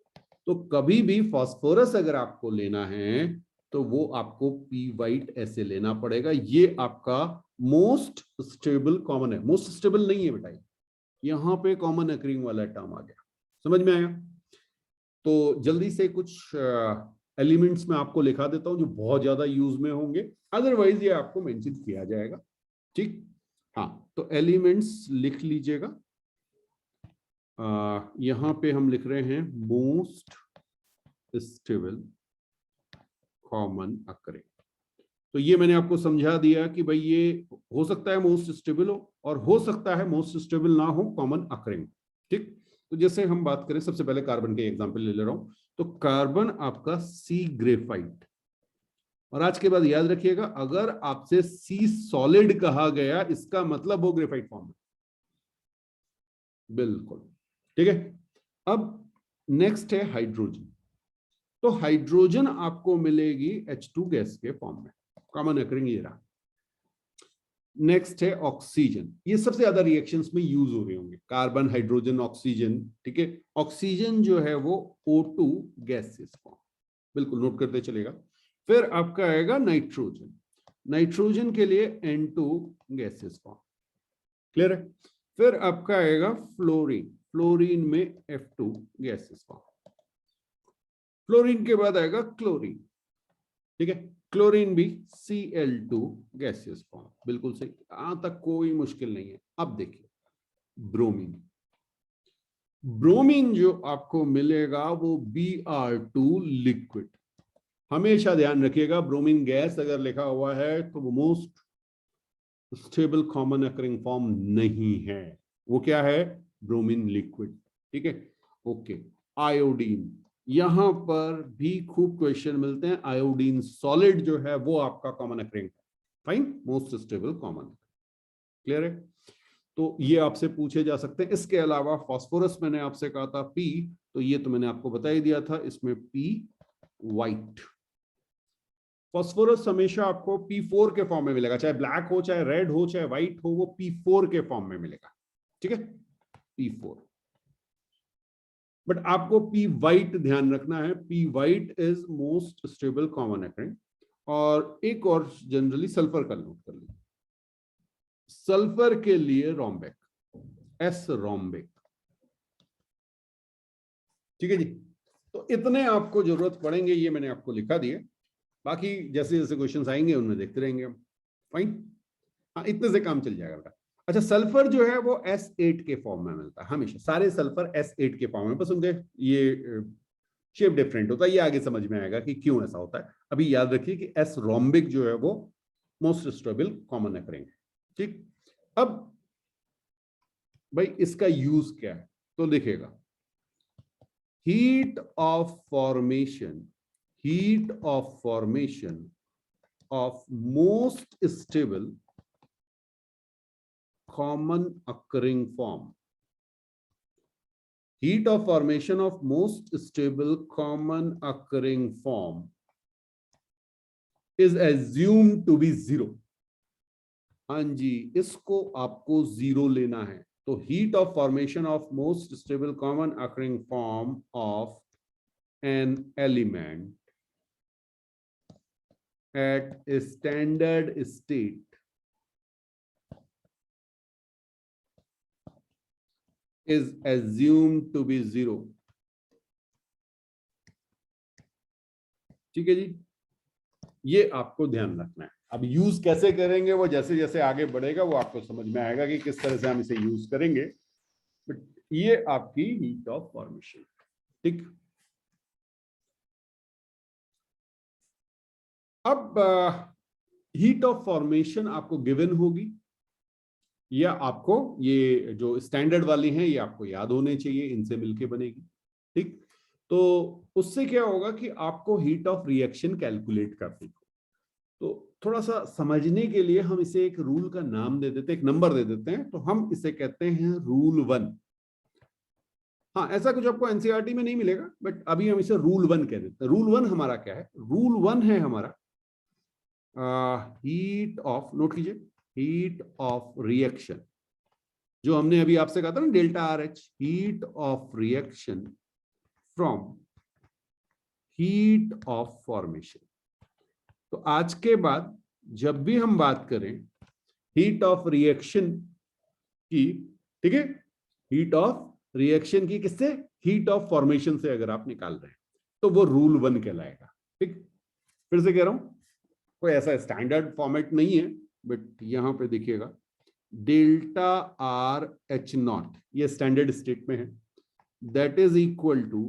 तो कभी भी फास्फोरस अगर आपको लेना है तो वो आपको पी वाइट ऐसे लेना पड़ेगा। ये आपका मोस्ट स्टेबल कॉमन है, मोस्ट स्टेबल नहीं है बेटा, यहां पे कॉमन अकरिंग वाला टर्म आ गया, समझ में आया। तो जल्दी से कुछ एलिमेंट्स में आपको लिखा देता हूं जो बहुत ज्यादा यूज में होंगे, अदरवाइज ये आपको मेंशन किया जाएगा, ठीक। हाँ, तो एलिमेंट्स लिख लीजिएगा। यहां पे हम लिख रहे हैं मोस्ट स्टेबल कॉमन अकरिंग। तो ये मैंने आपको समझा दिया कि भाई ये हो सकता है मोस्ट स्टेबल हो, और हो सकता है मोस्ट स्टेबल ना हो, कॉमन अकरिंग, ठीक। तो जैसे हम बात करें, सबसे पहले कार्बन के एग्जांपल ले रहा हूं, तो कार्बन आपका सी ग्रेफाइट, और आज के बाद याद रखिएगा अगर आपसे सी सॉलिड कहा गया इसका मतलब वो ग्रेफाइट फॉर्म है, बिल्कुल, ठीक है। अब नेक्स्ट है हाइड्रोजन। तो हाइड्रोजन आपको मिलेगी H2 गैस के फॉर्म में, कॉमन अकरिंग ये रहा। नेक्स्ट है ऑक्सीजन, ये सबसे ज्यादा रिएक्शंस में यूज हो रहे होंगे, कार्बन हाइड्रोजन ऑक्सीजन, ठीक है। ऑक्सीजन जो है वो O2 गैसेस फॉर्म, बिल्कुल नोट करते चलेगा। फिर आपका आएगा नाइट्रोजन, नाइट्रोजन के लिए N2 गैसेस फॉर्म, क्लियर है। फिर आपका आएगा फ्लोरीन, फ्लोरीन में F2 गैसेस फॉर्म। फ्लोरीन के बाद आएगा क्लोरीन, ठीक है। क्लोरीन भी Cl2 गैसियस फॉर्म, बिल्कुल सही, यहां तक कोई मुश्किल नहीं है। अब देखिए ब्रोमीन, ब्रोमीन जो आपको मिलेगा वो Br2 लिक्विड। हमेशा ध्यान रखिएगा ब्रोमीन गैस अगर लिखा हुआ है तो वो most stable common occurring form नहीं है, वो क्या है, ब्रोमीन लिक्विड। ठीक है, ओके। आयोडीन, यहां पर भी खूब क्वेश्चन मिलते हैं। आयोडीन सॉलिड जो है वो आपका common occurring, fine, most stable common, clear है। तो ये आपसे पूछे जा सकते हैं। इसके अलावा फास्फोरस मैंने आपसे कहा था पी, तो ये तो मैंने आपको बता ही दिया था, इसमें पी वाइट। फास्फोरस हमेशा आपको P4 के फॉर्म में मिलेगा, चाहे ब्लैक हो, चाहे रेड हो, चाहे व्हाइट हो, वो P4 के फॉर्म में मिलेगा। ठीक है, P4। बट आपको P वाइट ध्यान रखना है, P white is most stable common occurring. और एक और जनरली सल्फर का नोट कर लीजिए, सल्फर के लिए रोम्बिक, एस रोम्बिक। ठीक है जी, तो इतने आपको जरूरत पड़ेंगे, ये मैंने आपको लिखा दिए, बाकी जैसे जैसे क्वेश्चंस आएंगे उनमें देखते रहेंगे हम, फाइन। हाँ, इतने से काम चल जाएगा बेटा। अच्छा, सल्फर जो है वो S8 के फॉर्म में मिलता है हमेशा, सारे सल्फर S8 के फॉर्म में, बस उनके ये शेप डिफरेंट होता है, ये आगे समझ में आएगा कि क्यों ऐसा होता है। अभी याद रखिए कि एस रोम्बिक जो है वो मोस्ट स्टेबल कॉमन अकरिंग। ठीक, अब भाई इसका यूज क्या है, तो देखिएगा, heat of formation, heat of formation of most stable common occurring form, heat of formation of most stable common occurring form is assumed to be zero। हाँ जी, इसको आपको जीरो लेना है। तो heat of formation of most stable common occurring form of an element at a standard state is assumed to be zero। ठीक है जी, ये आपको ध्यान रखना है। अब यूज कैसे करेंगे वो जैसे जैसे आगे बढ़ेगा वो आपको समझ में आएगा कि किस तरह से हम इसे यूज करेंगे, बट ये आपकी हीट ऑफ फॉर्मेशन। ठीक, अब हीट ऑफ फॉर्मेशन आपको गिवन होगी, या आपको ये जो स्टैंडर्ड वाली हैं ये आपको याद होने चाहिए, इनसे मिलके बनेगी। ठीक, तो उससे क्या होगा कि आपको हीट ऑफ रिएक्शन कैलकुलेट करनी हो, तो थोड़ा सा समझने के लिए हम इसे एक रूल का नाम दे देते हैं, एक नंबर दे देते हैं, तो हम इसे कहते हैं रूल 1। हाँ, ऐसा कुछ आपको एनसीईआरटी में नहीं मिलेगा, बट अभी हम इसे रूल 1 कह देते हैं। रूल 1 हमारा क्या है, रूल 1 है हमारा हीट ऑफ, नोट कीजिए, हीट ऑफ रिएक्शन, जो हमने अभी आपसे कहा था ना, delta R H, heat of reaction from heat of formation. तो आज के बाद जब भी हम बात करें हीट ऑफ रिएक्शन की, ठीक है, हीट ऑफ रिएक्शन की किससे, हीट ऑफ फॉर्मेशन से अगर आप निकाल रहे हैं तो वो रूल 1 कहलाएगा। ठीक, फिर से कह रहा हूं, कोई ऐसा स्टैंडर्ड फॉर्मेट नहीं है, बट यहां पे देखिएगा डेल्टा आर एच नॉट, ये स्टैंडर्ड स्टेट में है, that is equal to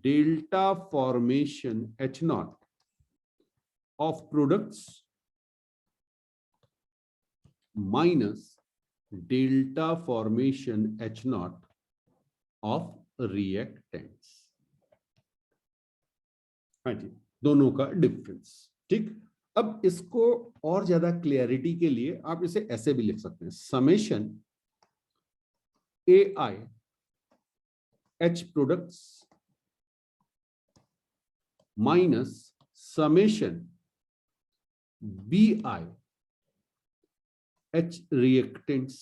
delta formation H nought of products minus delta formation H nought of reactants. हाँ जी, दोनों का डिफरेंस। ठीक, अब इसको और ज्यादा क्लियरिटी के लिए आप इसे ऐसे भी लिख सकते हैं, summation A I H products minus summation B I H reactants.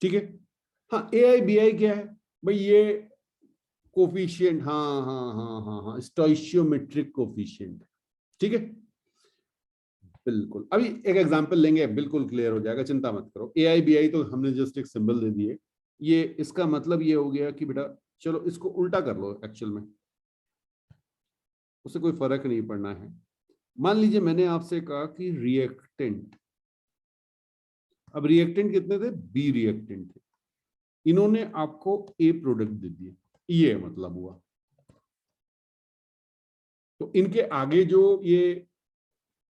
ठीक है, हाँ, ए आई बी आई क्या है भाई, ये कोफिशिएंट, हाँ हाँ हाँ हाँ हाँ, स्टोइशियोमेट्रिक कोफिशिएंट। ठीक है, बिल्कुल। अभी एक एग्जांपल लेंगे, बिल्कुल क्लियर हो जाएगा, चिंता मत करो। ए आई बी आई तो हमने जस्ट एक सिंबल दे दिए, ये इसका मतलब ये हो गया कि बेटा चलो इसको उल्टा कर लो एक्चुअल में, उससे कोई फर्क नहीं पड़ना है। मान लीजिए मैंने आपसे कहा कि रिएक्टेंट, अब रिएक्टेंट कितने थे? बी रिएक्टेंट थे, इन्होंने आपको ए प्रोडक्ट दे दिया, ये मतलब हुआ। तो इनके आगे जो ये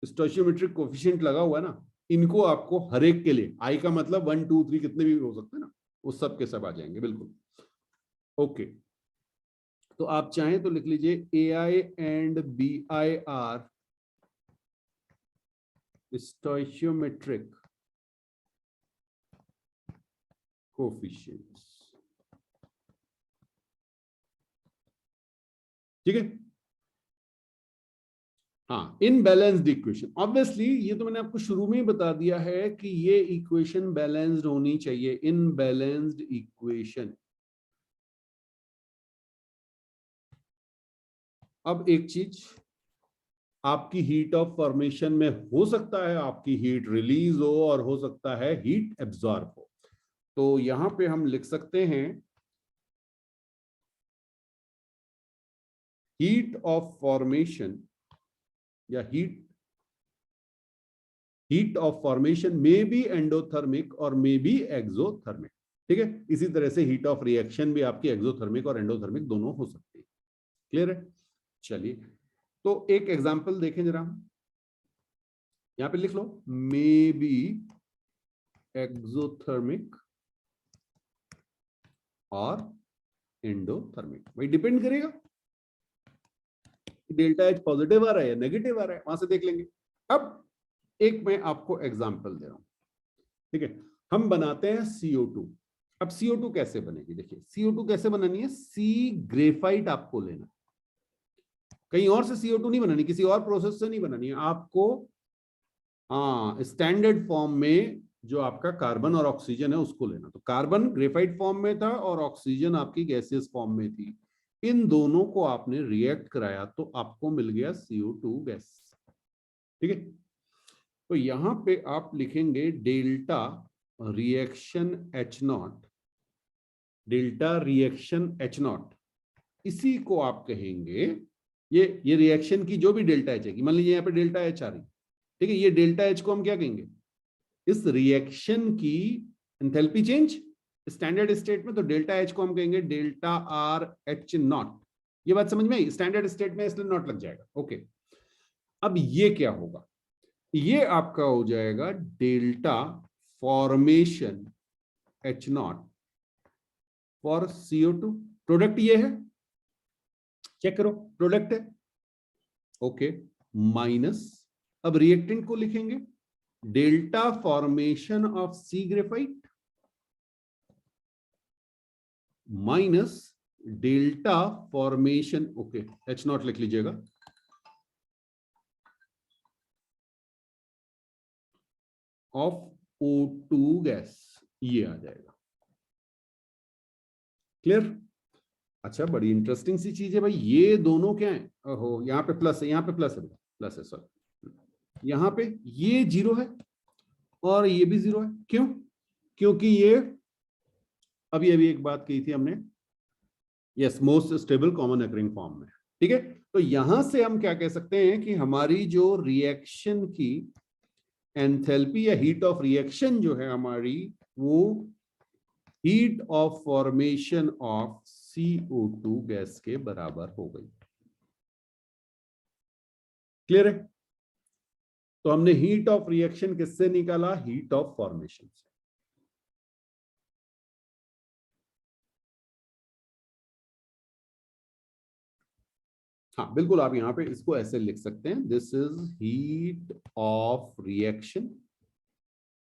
स्टोइचियोमेट्रिक कोफिशिएंट लगा हुआ है ना, इनको आपको हर एक के लिए, आई का मतलब 1 2 3 कितने भी हो सकते हैं ना, वो सब के सब आ जाएंगे। बिल्कुल ओके। तो आप चाहें तो लिख लीजिए A I and B I are stoichiometric coefficients. ठीक है। हाँ, इनबैलेंस्ड इक्वेशन, ऑब्वियसली ये तो मैंने आपको शुरू में ही बता दिया है कि ये इक्वेशन बैलेंस्ड होनी चाहिए, इनबैलेंस्ड इक्वेशन। अब एक चीज, आपकी हीट ऑफ फॉर्मेशन में हो सकता है आपकी हीट रिलीज हो और हो सकता है हीट एब्जॉर्ब हो। तो यहां पे हम लिख सकते हैं हीट ऑफ फॉर्मेशन या heat of formation may be endothermic और मे बी एक्सोथर्मिक। ठीक है। इसी तरह से हीट ऑफ रिएक्शन भी आपकी एक्सोथर्मिक और एंडोथर्मिक दोनों हो सकती है। क्लियर है? चलिए, तो एक एग्जांपल देखें जरा, यहां पे लिख लो मे बी एक्सोथर्मिक और एंडोथर्मिक। भाई डिपेंड करेगा डेल्टा एच पॉजिटिव आ रहा है या नेगेटिव आ रहा है, वहां से देख लेंगे। अब एक मैं आपको एग्जांपल दे रहा हूं। ठीक है, हम बनाते हैं CO2। अब CO2 कैसे बनेगी? देखिए CO2 कैसे बनानी है, सी ग्रेफाइट आपको लेना, कहीं और से CO2 नहीं बनानी, किसी और प्रोसेस से नहीं बनानी है आपको। हाँ, स्टैंडर्ड फॉर्म में जो आपका कार्बन और ऑक्सीजन है उसको लेना। तो कार्बन ग्रेफाइट फॉर्म में था और ऑक्सीजन आपकी गैसियस फॉर्म में थी, इन दोनों को आपने रिएक्ट कराया तो आपको मिल गया CO2 गैस। ठीक है, तो यहां पे आप लिखेंगे delta reaction H0, delta reaction H0, इसी को आप कहेंगे, ये रिएक्शन की जो भी डेल्टा एच है, मान लीजिए यहाँ पे डेल्टा एच आ रही, ठीक है, ये डेल्टा एच को हम क्या कहेंगे, इस रिएक्शन की एंथैल्पी चेंज स्टैंडर्ड स्टेट में, तो डेल्टा एच को हम कहेंगे डेल्टा आर एच नॉट। ये बात समझ में आई? स्टैंडर्ड स्टेट में इसलिए नॉट लग जाएगा। ओके, अब ये क्या होगा, ये आपका हो जाएगा delta formation H0 for CO2। Product ये है, चेक करो प्रोडक्ट है। ओके, माइनस, अब रिएक्टेंट को लिखेंगे delta formation of C graphite minus delta formation, okay H0 लिख लीजिएगा, ऑफ O2 गैस, ये आ जाएगा। क्लियर? अच्छा, बड़ी इंटरेस्टिंग सी चीज है भाई, ये दोनों क्या है, ओहो यहाँ पे प्लस है, यहाँ पे प्लस है, प्लस है सॉरी, यहाँ पे ये 0 है और ये भी 0 है। क्यों? क्योंकि ये अभी अभी एक बात कही थी हमने, yes, most stable common occurring form में। ठीक है, तो यहां से हम क्या कह सकते हैं कि हमारी जो रिएक्शन की एंथैल्पी या हीट ऑफ रिएक्शन जो है हमारी, वो heat of formation of CO2 gas के बराबर हो गई। क्लियर है? तो हमने हीट ऑफ रिएक्शन किससे निकाला? हीट ऑफ फॉर्मेशन से। हाँ बिल्कुल, आप यहां पे इसको ऐसे लिख सकते हैं, this is heat of reaction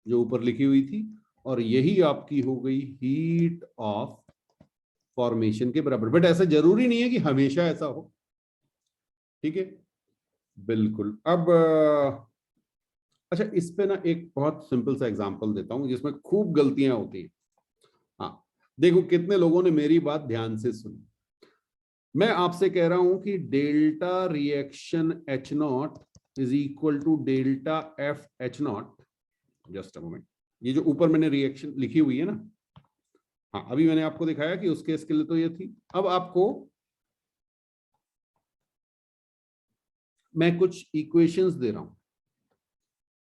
जो ऊपर लिखी हुई थी, और यही आपकी हो गई हीट ऑफ फॉर्मेशन के बराबर। बट ऐसा जरूरी नहीं है कि हमेशा ऐसा हो। ठीक है, बिल्कुल। अब अच्छा, इस पे ना एक बहुत सिंपल सा एग्जांपल देता हूं जिसमें खूब गलतियां होती है। हाँ, देखो कितने लोगों ने मेरी बात ध्यान से सुनी। मैं आपसे कह रहा हूं कि delta reaction H0 is equal to delta F H0। Just a moment, ये जो ऊपर मैंने रिएक्शन लिखी हुई है ना, हाँ अभी मैंने आपको दिखाया कि उस केस के लिए तो ये थी। अब आपको मैं कुछ इक्वेशंस दे रहा हूं।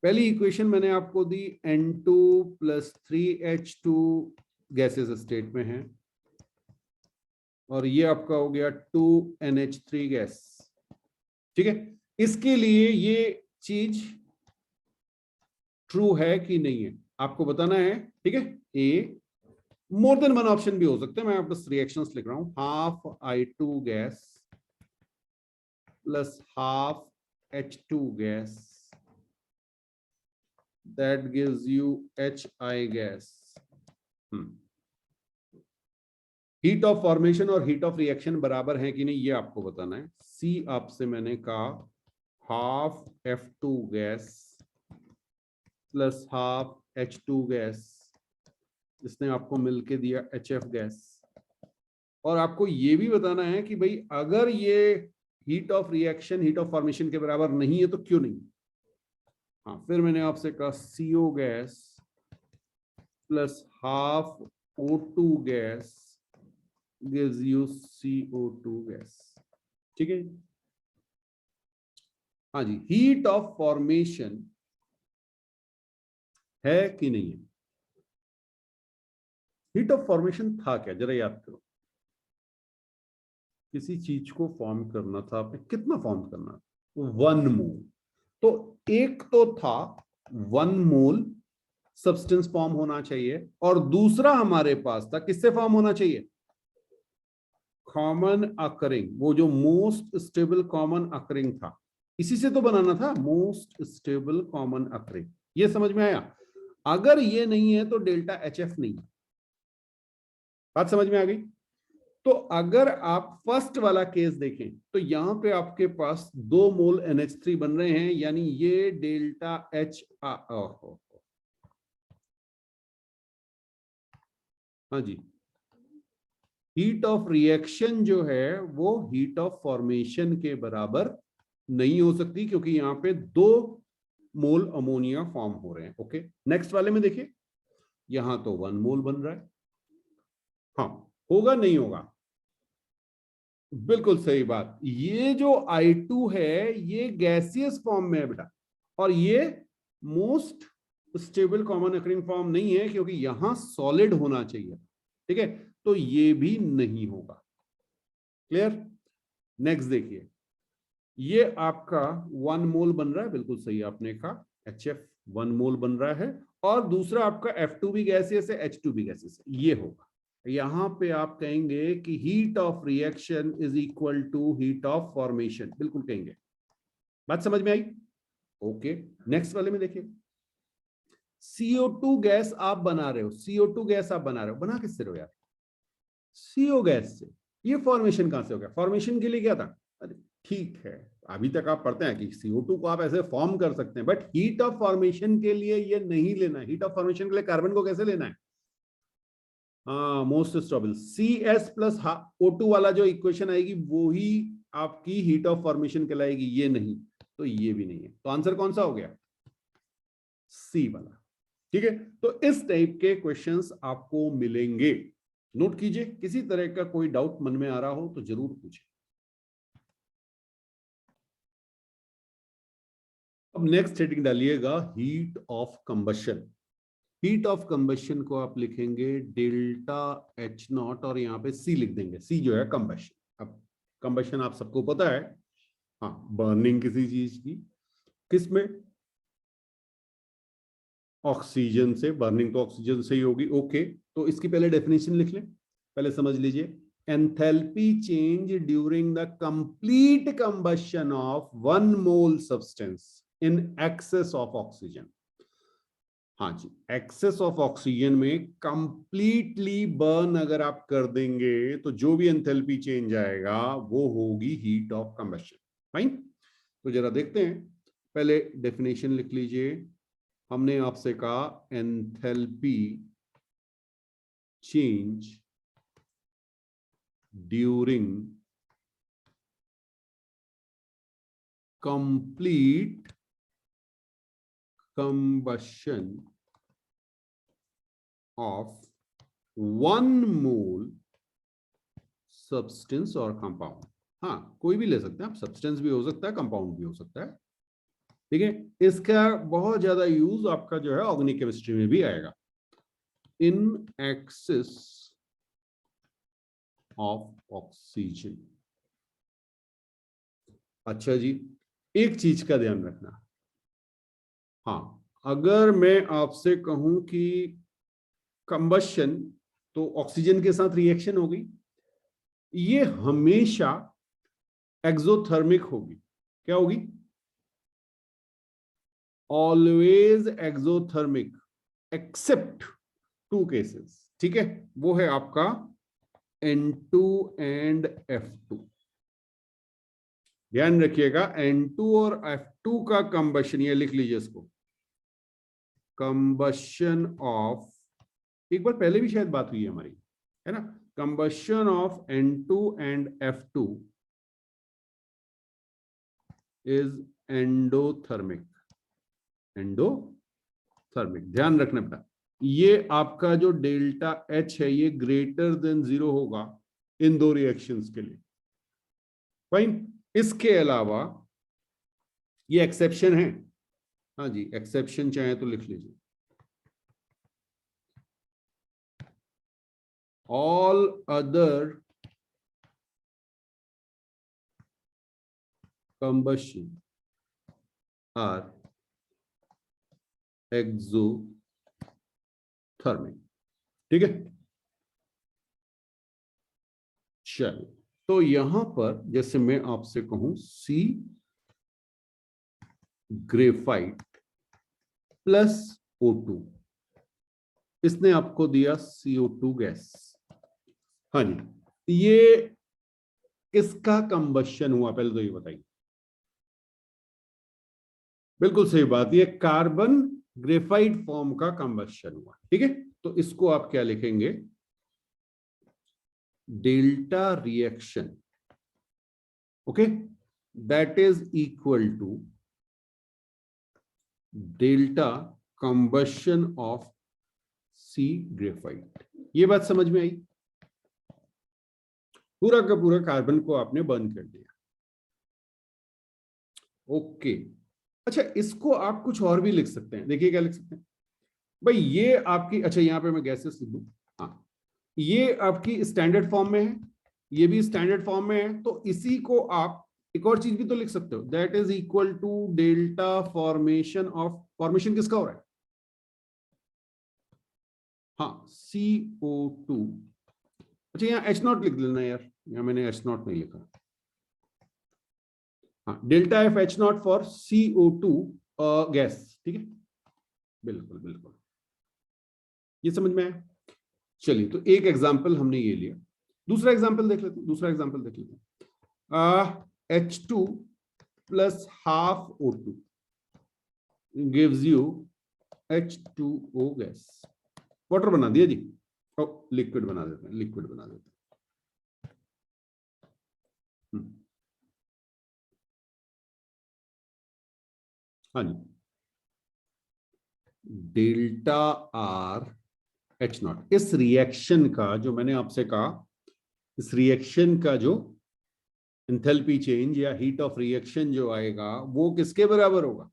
पहली इक्वेशन मैंने आपको दी N2 + 3H2 गैसेस स्टेट में है, और ये आपका हो गया 2NH3 गैस। ठीक है, इसके लिए ये चीज ट्रू है कि नहीं है आपको बताना है। ठीक है, ए मोर देन वन ऑप्शन भी हो सकते हैं, मैं बस रिएक्शंस लिख रहा हूं। Half I2 gas plus half H2 gas, that gives you HI gas। Heat of formation और हीट ऑफ रिएक्शन बराबर है कि नहीं ये आपको बताना है। सी आपसे मैंने कहा half F2 gas plus half H2 gas, इसने आपको मिलके दिया HF गैस। और आपको ये भी बताना है कि भाई अगर ये heat of reaction heat of formation के बराबर नहीं है तो क्यों नहीं। हाँ, फिर मैंने आपसे कहा CO gas plus half O2 gas gives you CO2 gas. ठीक है, हाँ जी, हीट ऑफ फॉर्मेशन है कि नहीं है। हीट ऑफ फॉर्मेशन था क्या, जरा याद करो। किसी चीज को फॉर्म करना था आपने, कितना फॉर्म करना, 1 मोल। तो एक तो था 1 मोल सब्सटेंस फॉर्म होना चाहिए, और दूसरा हमारे पास था किससे फॉर्म होना चाहिए, कॉमन अकरिंग, वो जो मोस्ट स्टेबल कॉमन अकरिंग था, इसी से तो बनाना था, मोस्ट स्टेबल कॉमन अकरिंग। ये समझ में आया। अगर ये नहीं है तो डेल्टा HF नहीं। बात समझ में आ गई। तो अगर आप फर्स्ट वाला केस देखें तो यहां पे आपके पास 2 मोल NH3 बन रहे हैं, यानी ये डेल्टा H हाँ जी, हीट ऑफ रिएक्शन जो है वो हीट ऑफ फॉर्मेशन के बराबर नहीं हो सकती, क्योंकि यहां पे 2 मोल अमोनिया फॉर्म हो रहे हैं। ओके, नेक्स्ट वाले में देखिए, यहां तो 1 मोल बन रहा है। हाँ, होगा नहीं होगा, बिल्कुल सही बात। ये जो I2 है ये गैसियस फॉर्म में है बेटा, और ये most stable common occurring form नहीं है, क्योंकि यहां सॉलिड होना चाहिए। ठीक है, तो ये भी नहीं होगा। क्लियर। नेक्स्ट देखिए, ये आपका 1 मोल बन रहा है, बिल्कुल सही आपने कहा, HF 1 मोल बन रहा है, और दूसरा आपका F2 भी गैसियस है, H2 भी गैसियस है, ये होगा। यहां पे आप कहेंगे कि heat of reaction is equal to heat of formation, बिल्कुल कहेंगे। बात समझ में आई। ओके, नेक्स्ट वाले में देखिए, CO2 गैस आप बना रहे हो, CO2 गैस आप बना रहे हो, बना किससे रहे हो यार, CO गैस से। ये फॉर्मेशन कहां से हो गया, फॉर्मेशन के लिए क्या था, अरे ठीक है, अभी तक आप पढ़ते हैं कि CO2 को आप ऐसे फॉर्म कर सकते हैं, बट हीट ऑफ फॉर्मेशन के लिए ये नहीं लेना है। हीट ऑफ फॉर्मेशन के लिए कार्बन को कैसे लेना है, हाँ, most stable CS plus O2 वाला जो इक्वेशन आएगी वो ही आपकी हीट ऑफ फॉर्मेशन कहलाएगी, ये नहीं। तो ये भी नहीं है, तो आंसर कौन सा हो गया, सी वाला। ठीक है, तो इस टाइप के क्वेश्चंस आपको मिलेंगे, नोट कीजिए। किसी तरह का कोई डाउट मन में आ रहा हो तो जरूर पूछें। अब नेक्स्ट हेडिंग डालिएगा, heat of combustion. Heat of combustion को आप लिखेंगे डेल्टा H0, और यहाँ पे C लिख देंगे। C जो है कंबशन। अब कंबशन आप सबको पता है, हाँ, बर्निंग किसी चीज की, किसमें, ऑक्सीजन से। बर्निंग तो ऑक्सीजन से ही होगी। ओके, तो इसकी पहले डेफिनेशन लिख लें, पहले समझ लीजिए। Enthalpy change during the complete combustion of 1 mole substance in excess of oxygen. हाँ जी, एक्सेस ऑफ ऑक्सीजन में कंप्लीटली बर्न अगर आप कर देंगे तो जो भी एंथैल्पी चेंज आएगा वो होगी हीट ऑफ कंबशन। फाइन, तो जरा देखते हैं, पहले डेफिनेशन लिख लीजिए। हमने आपसे कहा enthalpy change during complete combustion of 1 mole substance or compound। हाँ, कोई भी ले सकते हैं आप, सब्सटेंस भी हो सकता है, कंपाउंड भी हो सकता है, ठीक है। इसका बहुत ज्यादा यूज आपका जो है ऑर्गेनिक केमिस्ट्री में भी आएगा, इन एक्सेस ऑफ ऑक्सीजन। अच्छा जी, एक चीज का ध्यान रखना, हाँ, अगर मैं आपसे कहूं कि कंबशन, तो ऑक्सीजन के साथ रिएक्शन होगी, ये हमेशा एक्सोथर्मिक होगी। क्या होगी? Always exothermic except two cases, ठीक है। वो है आपका N2 एंड F2। ध्यान रखिएगा, N2 और F2 का कंबशन, ये लिख लीजिए इसको, कंबशन ऑफ, एक बार पहले भी शायद बात हुई है हमारी, है ना, combustion of N2 and F2 is endothermic. Endothermic, ध्यान रखना बेटा, ये आपका जो डेल्टा H है ये ग्रेटर देन 0 होगा इन दो रिएक्शंस के लिए। फाइन, इसके अलावा ये एक्सेप्शन है, हाँ जी, एक्सेप्शन चाहे तो लिख लीजिए, all other combustion are exothermic, ठीक है। चलो, तो यहां पर जैसे मैं आपसे कहूं सी ग्रेफाइट प्लस O2, इसने आपको दिया CO2 गैस, हाँ जी, ये किसका कंबशन हुआ पहले तो ये बताइए। बिल्कुल सही बात, ये कार्बन ग्रेफाइट फॉर्म का कंबशन हुआ, ठीक है। तो इसको आप क्या लिखेंगे? Delta reaction, okay, that is equal to delta combustion of C graphite. ये बात समझ में आई? पूरा का पूरा कार्बन को आपने बर्न कर दिया, ओके। अच्छा, इसको आप कुछ और भी लिख सकते हैं, देखिए क्या लिख सकते हैं भाई, ये आपकी, अच्छा यहां पे मैं गैसेस लिख दूं, हाँ, ये आपकी स्टैंडर्ड फॉर्म में है, ये भी स्टैंडर्ड फॉर्म में है, तो इसी को आप एक और चीज भी तो लिख सकते हो, that is equal to delta formation of, formation किसका हो रहा है? हाँ, CO2। अच्छा, यहाँ H0 लिख लेना यार, यहाँ मैंने H0 नहीं लिखा, हाँ, delta F H0 for CO2 gas, ठीक है, बिल्कुल बिल्कुल, ये समझ में आया। चलिए, तो एक एग्जांपल हमने ये लिया, दूसरा एग्जांपल देख लेते हैं, दूसरा एग्जांपल देख लेते हैं। H2 plus half O2 gives you H2O gas. Water बना दिया जी, लिक्विड बना देते हैं, लिक्विड बना देते हैं। हाँ जी, डेल्टा R H0, इस रिएक्शन का जो मैंने आपसे कहा, इस रिएक्शन का जो एंथैल्पी चेंज या हीट ऑफ रिएक्शन जो आएगा वो किसके बराबर होगा?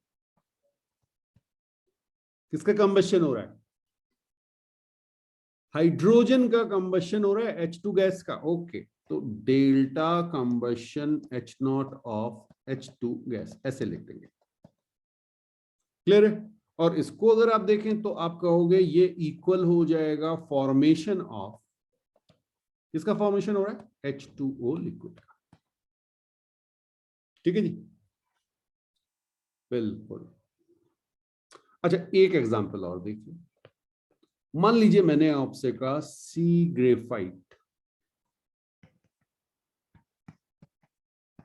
किसका कंबशन हो रहा है? हाइड्रोजन का कंबशन हो रहा है, H2 गैस का, ओके। तो delta combustion H0 of H2 gas, ऐसे लिख देंगे, क्लियर है। और इसको अगर आप देखें तो आप कहोगे ये इक्वल हो जाएगा फॉर्मेशन ऑफ, किसका फॉर्मेशन हो रहा है? H2O लिक्विड का, ठीक है जी, बिल्कुल। अच्छा, एक एग्जांपल और देखिए, मान लीजिए मैंने आपसे कहा C graphite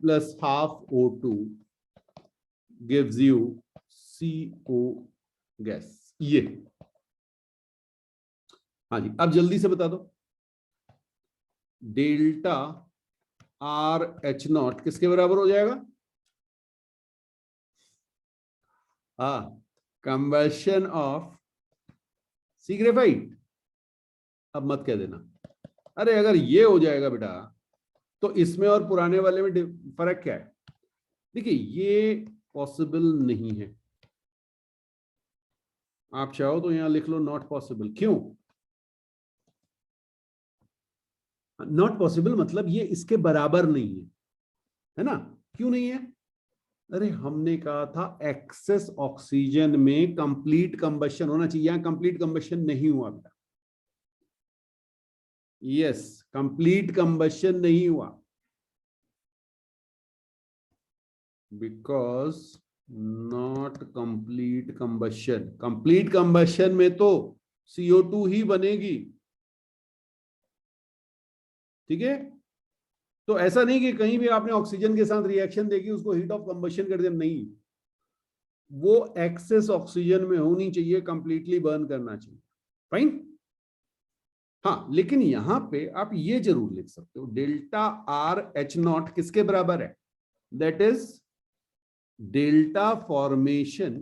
plus half O2 gives you CO gas, ये, हाँ जी, अब जल्दी से बता दो, डेल्टा RH0 किसके बराबर हो जाएगा? हाँ, कंबशन ऑफ सी ग्रेफाइट। अब मत कह देना, अरे अगर ये हो जाएगा बेटा तो इसमें और पुराने वाले में फर्क क्या है? देखिए ये पॉसिबल नहीं है, आप चाहो तो यहां लिख लो नॉट पॉसिबल। क्यों नॉट पॉसिबल? मतलब ये इसके बराबर नहीं है ना? क्यों नहीं है? अरे हमने कहा था एक्सेस ऑक्सीजन में कंप्लीट कंबशन होना चाहिए, यहां कंप्लीट कंबशन नहीं हुआ बेटा। यस, कंप्लीट कंबशन नहीं हुआ because not complete combustion. Complete combustion में तो CO2 ही बनेगी, ठीक है? तो ऐसा नहीं कि कहीं भी आपने ऑक्सीजन के साथ रिएक्शन देखी उसको हीट ऑफ कंबशन कर दिया, नहीं, वो एक्सेस ऑक्सीजन में होनी चाहिए, कंप्लीटली बर्न करना चाहिए। फाइन। हाँ, लेकिन यहां पे आप ये जरूर लिख सकते हो डेल्टा RH0 किसके बराबर है? That is delta formation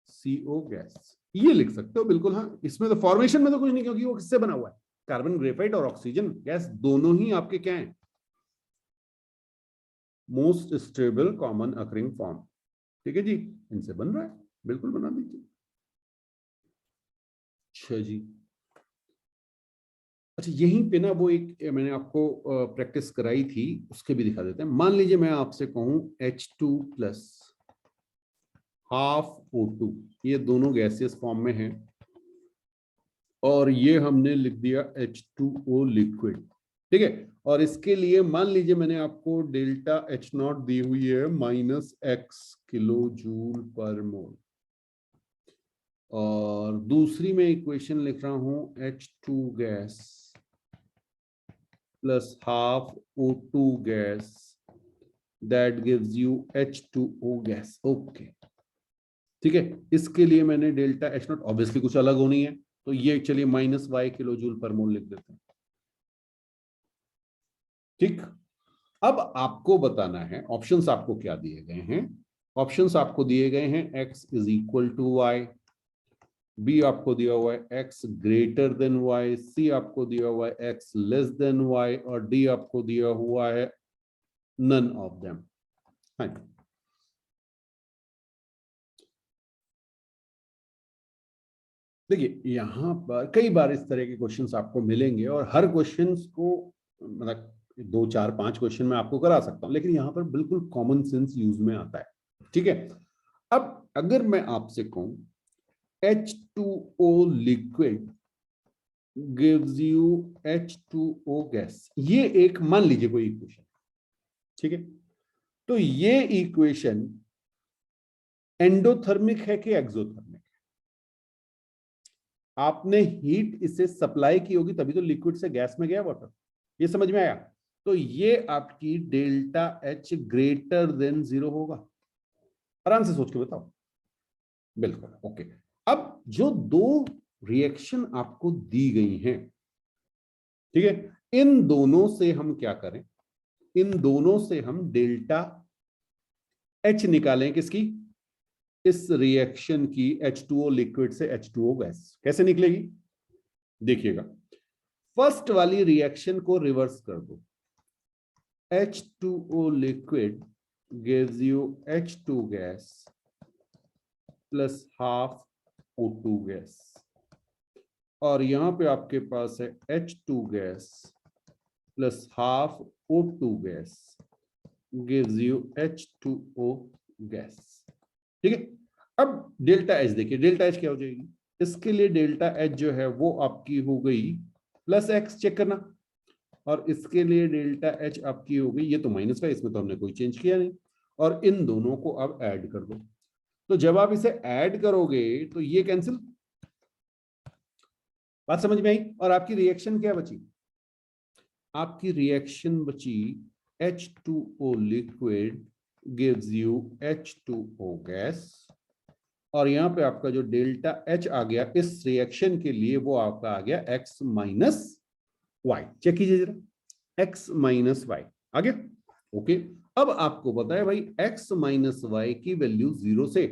CO gas, ये लिख सकते हो बिल्कुल। हाँ, इसमें तो फॉर्मेशन में तो कुछ नहीं, क्योंकि वो किससे बना हुआ है? कार्बन ग्रेफाइट और ऑक्सीजन गैस दोनों ही आपके क्या है? Most stable common occurring form, ठीक है जी, इनसे बन रहा है, बिल्कुल बना दीजिए। अच्छा जी, अच्छा यहीं पे ना वो एक मैंने आपको प्रैक्टिस कराई थी, उसके भी दिखा देते हैं। मान लीजिए मैं आपसे कहूं H2 प्लस हाफ O2, ये दोनों गैसियस फॉर्म में हैं और ये हमने लिख दिया H2O लिक्विड, ठीक है? और इसके लिए मान लीजिए मैंने आपको डेल्टा H0 दी हुई है -X kilo joule per mole, और दूसरी में इक्वेशन लिख रहा हूं H2 gas plus half O2 gas, that gives you H2O gas. Okay, ठीक है? इसके लिए मैंने डेल्टा H0 ऑब्वियसली कुछ अलग होनी है, तो ये चलिए -Y किलो जूल पर मोल लिख देते हैं, ठीक? अब आपको बताना है ऑप्शंस आपको क्या दिए गए हैं। ऑप्शंस आपको दिए गए हैं x is equal to Y, B आपको दिया हुआ है x greater than y, C आपको दिया हुआ है x लेस देन y, और डी आपको दिया हुआ है नन ऑफ देम। देखिए यहां पर कई बार इस तरह के क्वेश्चंस आपको मिलेंगे और हर क्वेश्चंस को मतलब 2 4 5 क्वेश्चन में आपको करा सकता हूं, लेकिन यहां पर बिल्कुल कॉमन सेंस यूज में आता है, ठीक है? अब अगर मैं आपसे कहूं H2O liquid gives you H2O gas, ये एक मान लीजिए कोई इक्वेशन, ठीक है? तो ये इक्वेशन एंडोथर्मिक है कि एक्सोथर्मिक? आपने हीट इसे सप्लाई की होगी तभी तो लिक्विड से गैस में गया वाटर, ये समझ में आया? तो ये आपकी डेल्टा H ग्रेटर देन 0 होगा। आराम से सोच के बताओ। बिल्कुल ओके। अब जो दो रिएक्शन आपको दी गई हैं, ठीक है, इन दोनों से हम क्या करें? इन दोनों से हम डेल्टा H निकालें, किसकी? इस रिएक्शन की H2O लिक्विड से H2O गैस। कैसे निकलेगी? देखिएगा, फर्स्ट वाली रिएक्शन को रिवर्स कर दो, H2O liquid gives you H2 gas plus half O2 gas, और यहां पे आपके पास है H2 gas plus half O2 gas gives you H2O gas, ठीक है? अब डेल्टा H देखिए, डेल्टा H क्या हो जाएगी? इसके लिए डेल्टा H जो है वो आपकी हो गई प्लस X, चेक करना, और इसके लिए डेल्टा H आपकी हो गई, ये तो माइनस का, इसमें तो हमने कोई चेंज किया नहीं, और इन दोनों को अब ऐड कर दो। तो जब आप इसे ऐड करोगे तो ये कैंसिल, बात समझ में आई? और आपकी रिएक्शन क्या बची? आपकी रिएक्शन बची H2O liquid gives you H2O gas, और यहां पे आपका जो डेल्टा H आ गया इस रिएक्शन के लिए वो आपका आ गया X माइनस वाई। चेक कीजिए जरा, X माइनस वाई आ गया। ओके, अब आपको पता है भाई X माइनस वाई की वैल्यू 0 से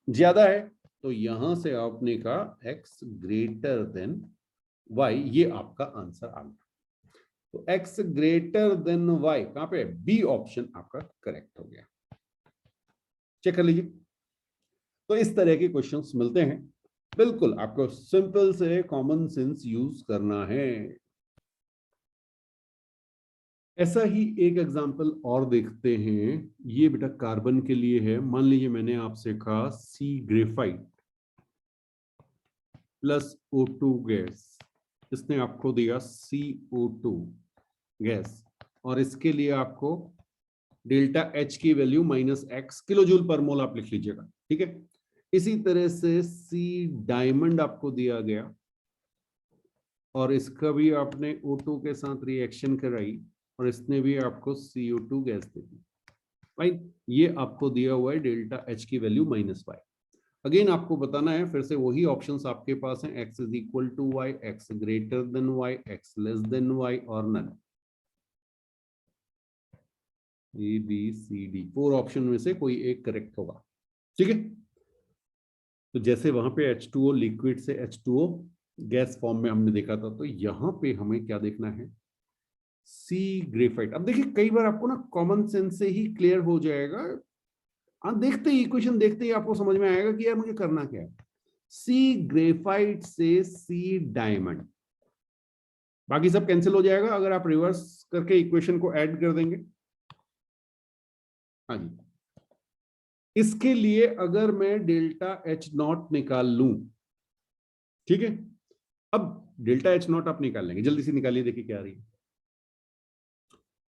ज्यादा है, तो यहां से आपने कहा X ग्रेटर देन Y, ये आपका आंसर आ गया। तो x ग्रेटर देन y कहां पे? बी ऑप्शन आपका करेक्ट हो गया। चेक कर लीजिए। तो इस तरह के क्वेश्चंस मिलते हैं, बिल्कुल आपको सिंपल से कॉमन सेंस यूज करना है। ऐसा ही एक एग्जांपल और देखते हैं। ये बेटा कार्बन के लिए है। मान लीजिए मैंने आपसे कहा C graphite plus O2 gas, इसने आपको दिया CO2 गैस, और इसके लिए आपको डेल्टा H की value -x kilo joule per mole आप लिख लीजिएगा, ठीक है। इसी तरह से सी डायमंड आपको दिया गया और इसका भी आपने O2 के साथ रिएक्शन कराई और इसने भी आपको CO2 गैस दे दी, राइट। ये आपको दिया हुआ है डेल्टा H की वैल्यू -y। अगेन आपको बताना है, फिर से वही ऑप्शंस आपके पास हैं, x is equal to y, x greater than y, x less than y और none. A B C D 4 option में से कोई एक करेक्ट होगा, ठीक है। तो जैसे वहां पे H2O लिक्विड से H2O गैस फॉर्म में हमने देखा था, तो यहां पे हमें क्या देखना है? सी ग्रेफाइट। अब देखिए कई बार आपको ना कॉमन सेंस से ही क्लियर हो जाएगा, देखते ही इक्वेशन देखते ही आपको समझ में आएगा कि यार मुझे करना क्या है। सी ग्रेफाइट से सी डायमंड, बाकी सब कैंसिल हो जाएगा अगर आप रिवर्स करके इक्वेशन को ऐड कर देंगे। हाँ जी, इसके लिए अगर मैं डेल्टा H0 निकाल लूं, ठीक है। अब डेल्टा H0 आप निकाल लेंगे, जल्दी से निकालिए, देखिए क्या आ रही है।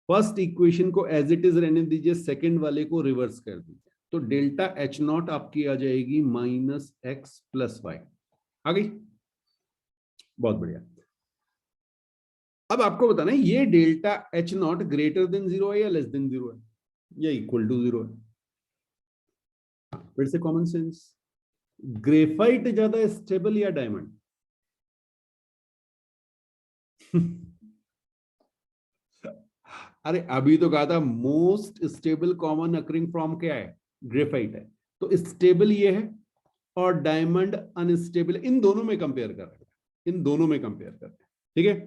फर्स्ट इक्वेशन को एज इट इज रहने दीजिए, सेकंड वाले को रिवर्स कर दीजिए, तो डेल्टा H0 आपकी आ जाएगी -x + y। आ गई? बहुत बढ़िया। अब आपको बताना है ये डेल्टा H0 ग्रेटर देन 0 है या लेस देन 0 है या इक्वल टू 0 है। फिर से कॉमन सेंस, ग्रेफाइट ज्यादा स्टेबल या डायमंड? अरे अभी तो कहा था most stable common occurring from क्या है? ग्रेफाइट है। तो स्टेबल ये है और डायमंड अनस्टेबल, इन दोनों में कंपेयर कर रहे हैं, इन दोनों में कंपेयर कर रहे हैं, ठीक है।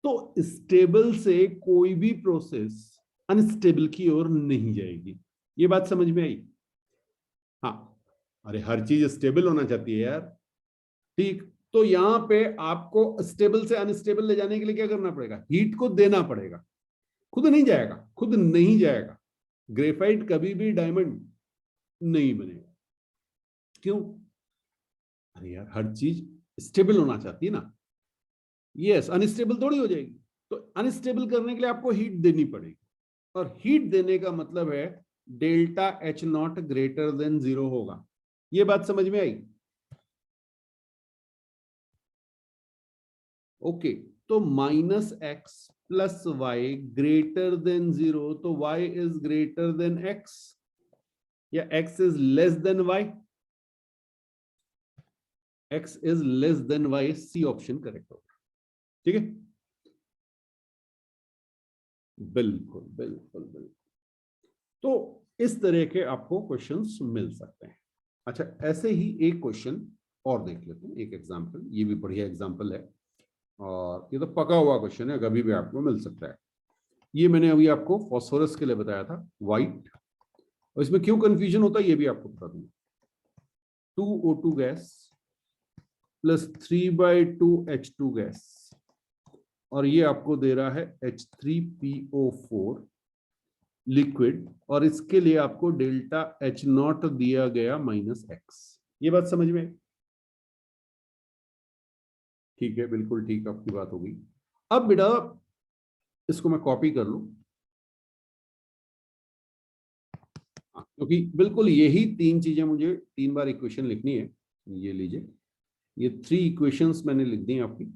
तो स्टेबल से कोई भी प्रोसेस अनस्टेबल की ओर नहीं जाएगी, ये बात समझ में आई? हाँ, अरे हर चीज स्टेबल होना चाहती है यार, ठीक। तो यहां पे आपको स्टेबल से अनस्टेबल ले जाने के लिए क्या करना पड़ेगा? हीट को देना पड़ेगा, खुद नहीं जाएगा, खुद नहीं जाएगा। ग्रेफाइट कभी भी डायमंड नहीं बनेगा। क्यों? अरे यार हर चीज स्टेबल होना चाहती है ना, यस, अनस्टेबल थोड़ी हो जाएगी। तो अनस्टेबल करने के लिए आपको हीट देनी पड़ेगी, और हीट देने का मतलब है डेल्टा H0 ग्रेटर देन 0 होगा। ये बात समझ में आई? ओके, तो -x + y ग्रेटर देन 0, तो y is greater than x या x is less than y? x is less than y, C option correct होगा, ठीक है। बिल्कुल बिल्कुल बिल्कुल। तो इस तरह के आपको क्वेश्चंस मिल सकते हैं। अच्छा, ऐसे ही एक क्वेश्चन और देख लेते हैं, एक एग्जांपल, ये भी बढ़िया एग्जांपल है और ये तो पका हुआ क्वेश्चन है, कभी भी आपको मिल सकता है। ये मैंने अभी आपको फॉस्फोरस के लिए बताया था, व्हाइट, और इसमें क्यों कंफ्यूजन होता है ये भी आपको बता दूंगा। 2O2 gas plus 3/2 H2 gas, और ये आपको दे रहा है H3PO4 लिक्विड, और इसके लिए आपको डेल्टा H0 दिया गया -x। ये बात समझ में? ठीक है, बिल्कुल ठीक, आपकी बात हो गई। अब बेटा इसको मैं कॉपी कर लूं, क्योंकि बिल्कुल यही 3 चीजें मुझे 3 बार इक्वेशन लिखनी है। ये लीजिए, ये 3 इक्वेशंस मैंने लिख दी आपकी,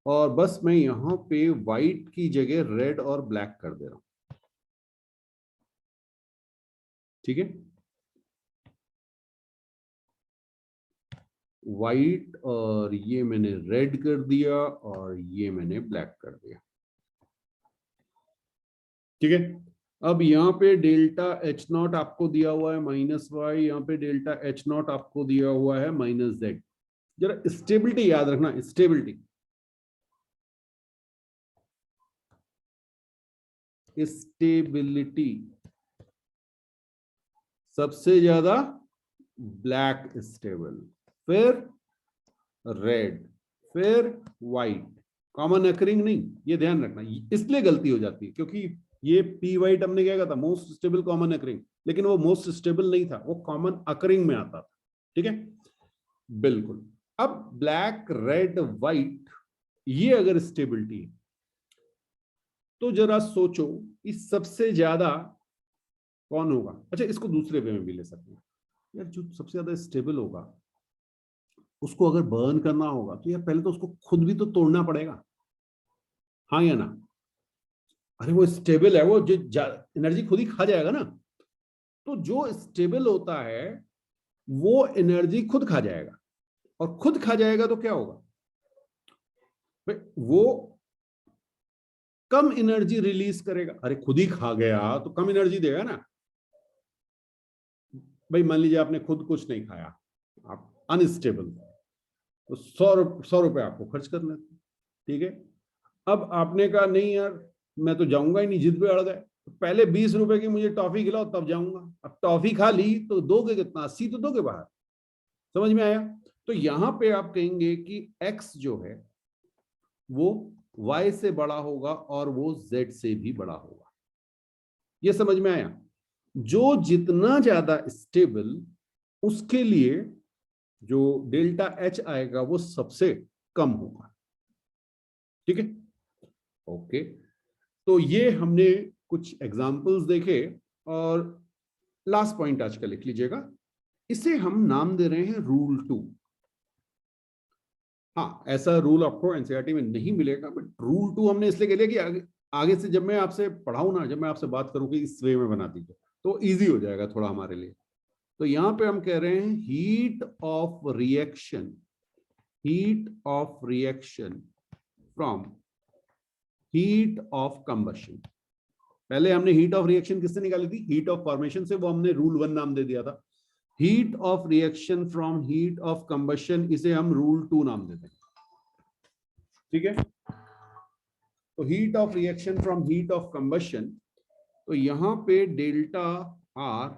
और बस मैं यहां पे व्हाइट की जगह रेड और ब्लैक कर दे रहा हूं, ठीक है। व्हाइट और ये मैंने रेड कर दिया और ये मैंने ब्लैक कर दिया, ठीक है। अब यहाँ पे डेल्टा H0 आपको दिया हुआ है -y, यहाँ पे डेल्टा H0 आपको दिया हुआ है -z। जरा स्टेबिलिटी याद रखना, स्टेबिलिटी। स्टेबिलिटी सबसे ज्यादा ब्लैक स्टेबल, फिर रेड, फिर व्हाइट। कॉमन अकरिंग नहीं, ये ध्यान रखना, इसलिए गलती हो जाती है क्योंकि ये पी वाइट हमने क्या कहा था, मोस्ट स्टेबल कॉमन अकरिंग, लेकिन वो मोस्ट स्टेबल नहीं था, वो कॉमन अकरिंग में आता था। ठीक है, बिल्कुल। अब ब्लैक, रेड, व्हाइट, ये अगर स्टेबिलिटी है तो जरा सोचो इस सबसे ज्यादा कौन होगा। अच्छा, इसको दूसरे वे में भी ले सकते हैं यार, जो सबसे ज्यादा स्टेबल होगा उसको अगर बर्न करना होगा तो यार पहले तो उसको खुद भी तो तोड़ना पड़ेगा, हाँ या ना। अरे वो स्टेबल है, वो जो एनर्जी खुद ही खा जाएगा ना। तो जो स्टेबल होता है वो एनर्जी खुद खा जाएगा, और खुद खा जाएगा तो क्या होगा भाई, वो कम एनर्जी रिलीज करेगा। अरे खुद ही खा गया तो कम एनर्जी देगा ना। भाई मान लीजिए आपने खुद कुछ नहीं खाया, आप अनस्टेबल, तो 100 रुपए आपको खर्च करने थे। ठीक है, अब आपने कहा नहीं यार मैं तो जाऊंगा ही नहीं, जिद पे अड़ गए, तो पहले 20 रुपए की मुझे टॉफी खिलाओ तब जाऊंगा। अब टॉफी खा ली तो दोगे कितना, 80 तो दोगे बाहर। समझ में आया। तो यहां पे आप कहेंगे कि x जो है वो y से बड़ा होगा और वो z से भी बड़ा होगा। ये समझ में आया। जो जितना ज्यादा स्टेबल, उसके लिए जो डेल्टा एच आएगा वो सबसे कम होगा। ठीक है, ओके। तो ये हमने कुछ एग्जाम्पल्स देखे, और लास्ट पॉइंट आज का लिख लीजिएगा, इसे हम नाम दे रहे हैं रूल 2। हाँ, ऐसा रूल आपको एनसीईआरटी में नहीं मिलेगा, बट रूल 2 हमने इसलिए कह लिया कि आगे से जब मैं आपसे पढ़ाऊं ना, जब मैं आपसे बात करूं कि इस वे में बना दीजिए तो इजी हो जाएगा थोड़ा हमारे लिए। तो यहां पे हम कह रहे हैं heat of reaction, heat of reaction from heat of combustion. पहले हमने हीट ऑफ रिएक्शन किससे निकाली थी, हीट ऑफ फॉर्मेशन से, वो हमने रूल 1 नाम दे दिया था। Heat of reaction from heat of combustion, इसे हम रूल 2 नाम देते हैं। ठीक है, तो heat of reaction from heat of combustion, तो यहां पे delta R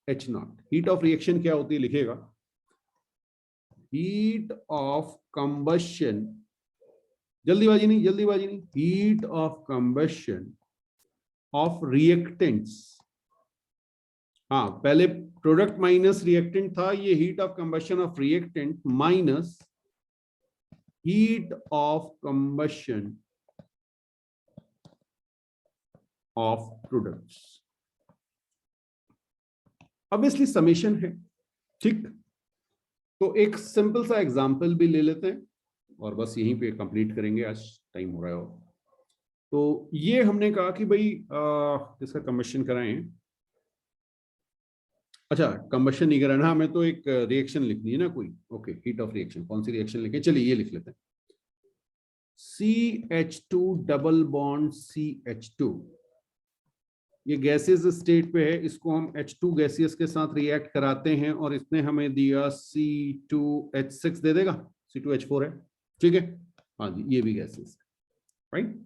H not, heat of reaction क्या होती है लिखेगा, हीट ऑफ कंबशन, जल्दीबाजी नहीं, जल्दीबाजी नहीं, heat of combustion of reactants. हाँ, पहले प्रोडक्ट माइनस रिएक्टेंट था, ये heat of combustion of reactant minus heat of combustion of products. Obviously summation है। ठीक, तो एक सिंपल सा एग्जांपल भी ले लेते हैं और बस यहीं पे कंप्लीट करेंगे, आज टाइम हो रहा है। तो ये हमने कहा कि भाई इसका कंबशन कराएं। अच्छा, कंबशन नहीं कराना, हमें तो एक रिएक्शन लिखनी है ना कोई। ओके, हीट ऑफ रिएक्शन, कौन सी रिएक्शन लिखें, चलिए ये लिख लेते हैं, CH2 डबल बॉन्ड CH2। ये गैसेस स्टेट पे है, इसको हम H2 गैसियस के साथ रिएक्ट कराते हैं और इसने हमें दिया C2H6 दे देगा, C2H4 है। ठीक है, हाँ जी, ये भी गैसेस है, राइट।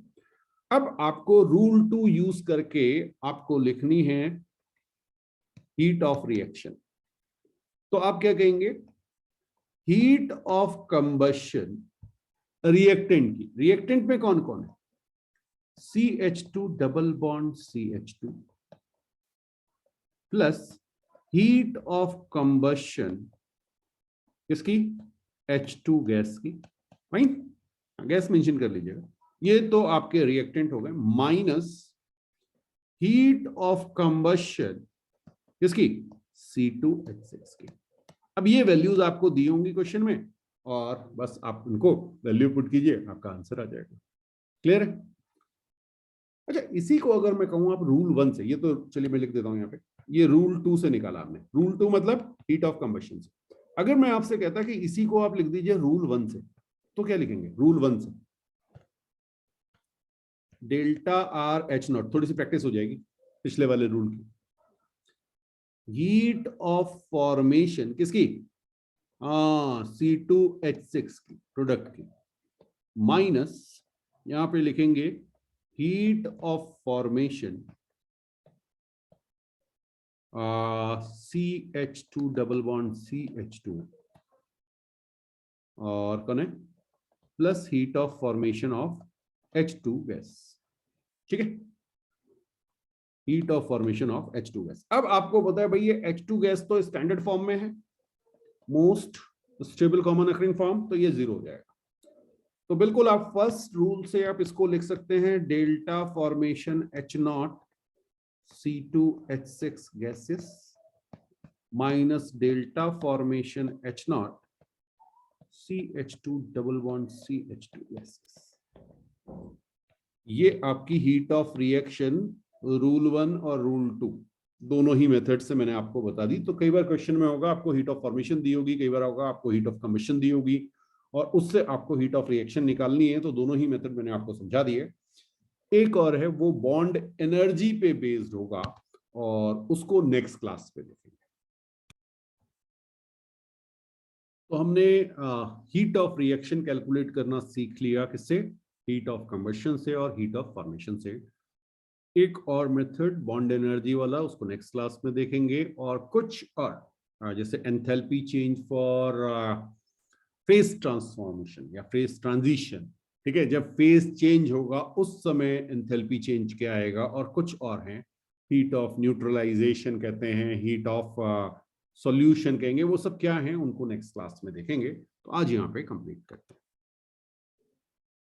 अब आपको रूल 2 यूज करके आपको लिखनी है हीट ऑफ रिएक्शन। तो आप क्या कहेंगे, हीट ऑफ कंबशन रिएक्टेंट की, रिएक्टेंट में कौन कौन है, CH2 double bond CH2 plus heat of combustion किसकी, H2 गैस की, फाइन, गैस मेंशन कर लीजिएगा। ये तो आपके रिएक्टेंट हो गए, माइनस हीट ऑफ कंबशन किसकी, C2H6 की। अब ये वैल्यूज आपको दी होंगी क्वेश्चन में, और बस आप उनको वैल्यू पुट कीजिए, आपका आंसर आ जाएगा। क्लियर है। अच्छा, इसी को अगर मैं कहूं आप रूल 1 से, ये तो चलिए मैं लिख देता हूं यहाँ पे, ये रूल 2 से निकाला आपने, रूल 2 मतलब हीट ऑफ कंबशन से। अगर मैं आपसे कहता कि इसी को आप लिख दीजिए रूल 1 से, तो क्या लिखेंगे, रूल 1 से डेल्टा आर एच नॉट, थोड़ी सी प्रैक्टिस हो जाएगी पिछले वाले रूल की, हीट ऑफ फॉर्मेशन किसकी, C2H6 की, प्रोडक्ट की, माइनस यहां पे लिखेंगे heat of formation CH2 double bond CH2 और कौन है plus heat of formation of H2 gas. ठीक है, heat of formation of H2 gas. अब आपको पता है भाई ये H2 गैस तो स्टैंडर्ड फॉर्म में है, most stable common occurring form, तो ये जीरो हो जाएगा। तो बिल्कुल आप फर्स्ट रूल से आप इसको लिख सकते हैं, delta formation H0 C2H6 gases minus delta formation H0 CH2 double bond CH2 gases. ये आपकी हीट ऑफ रिएक्शन रूल 1 और रूल 2 दोनों ही मेथड से मैंने आपको बता दी। तो कई बार क्वेश्चन में होगा आपको हीट ऑफ फॉर्मेशन दी होगी, कई बार होगा आपको हीट ऑफ कंबशन दी होगी, और उससे आपको हीट ऑफ रिएक्शन निकालनी है। तो दोनों ही मेथड मैंने आपको समझा दिए। एक और है वो बॉन्ड एनर्जी पे बेस्ड होगा, और उसको नेक्स्ट क्लास पे देखेंगे। तो हमने हीट ऑफ रिएक्शन कैलकुलेट करना सीख लिया, किससे? हीट ऑफ कंबशन से और हीट ऑफ फॉर्मेशन से। एक और मेथड बॉन्ड एनर्जी वाला, उसको नेक्स्ट क्लास में देखेंगे। और कुछ और जैसे enthalpy change for phase transformation या फेज ट्रांजिशन। ठीक है, जब फेज चेंज होगा उस समय एंथैल्पी चेंज क्या आएगा। और कुछ और हैं, हीट ऑफ न्यूट्रलाइजेशन कहते हैं, हीट ऑफ सॉल्यूशन कहेंगे, वो सब क्या है उनको नेक्स्ट क्लास में देखेंगे। तो आज यहाँ पे कंप्लीट करते हैं।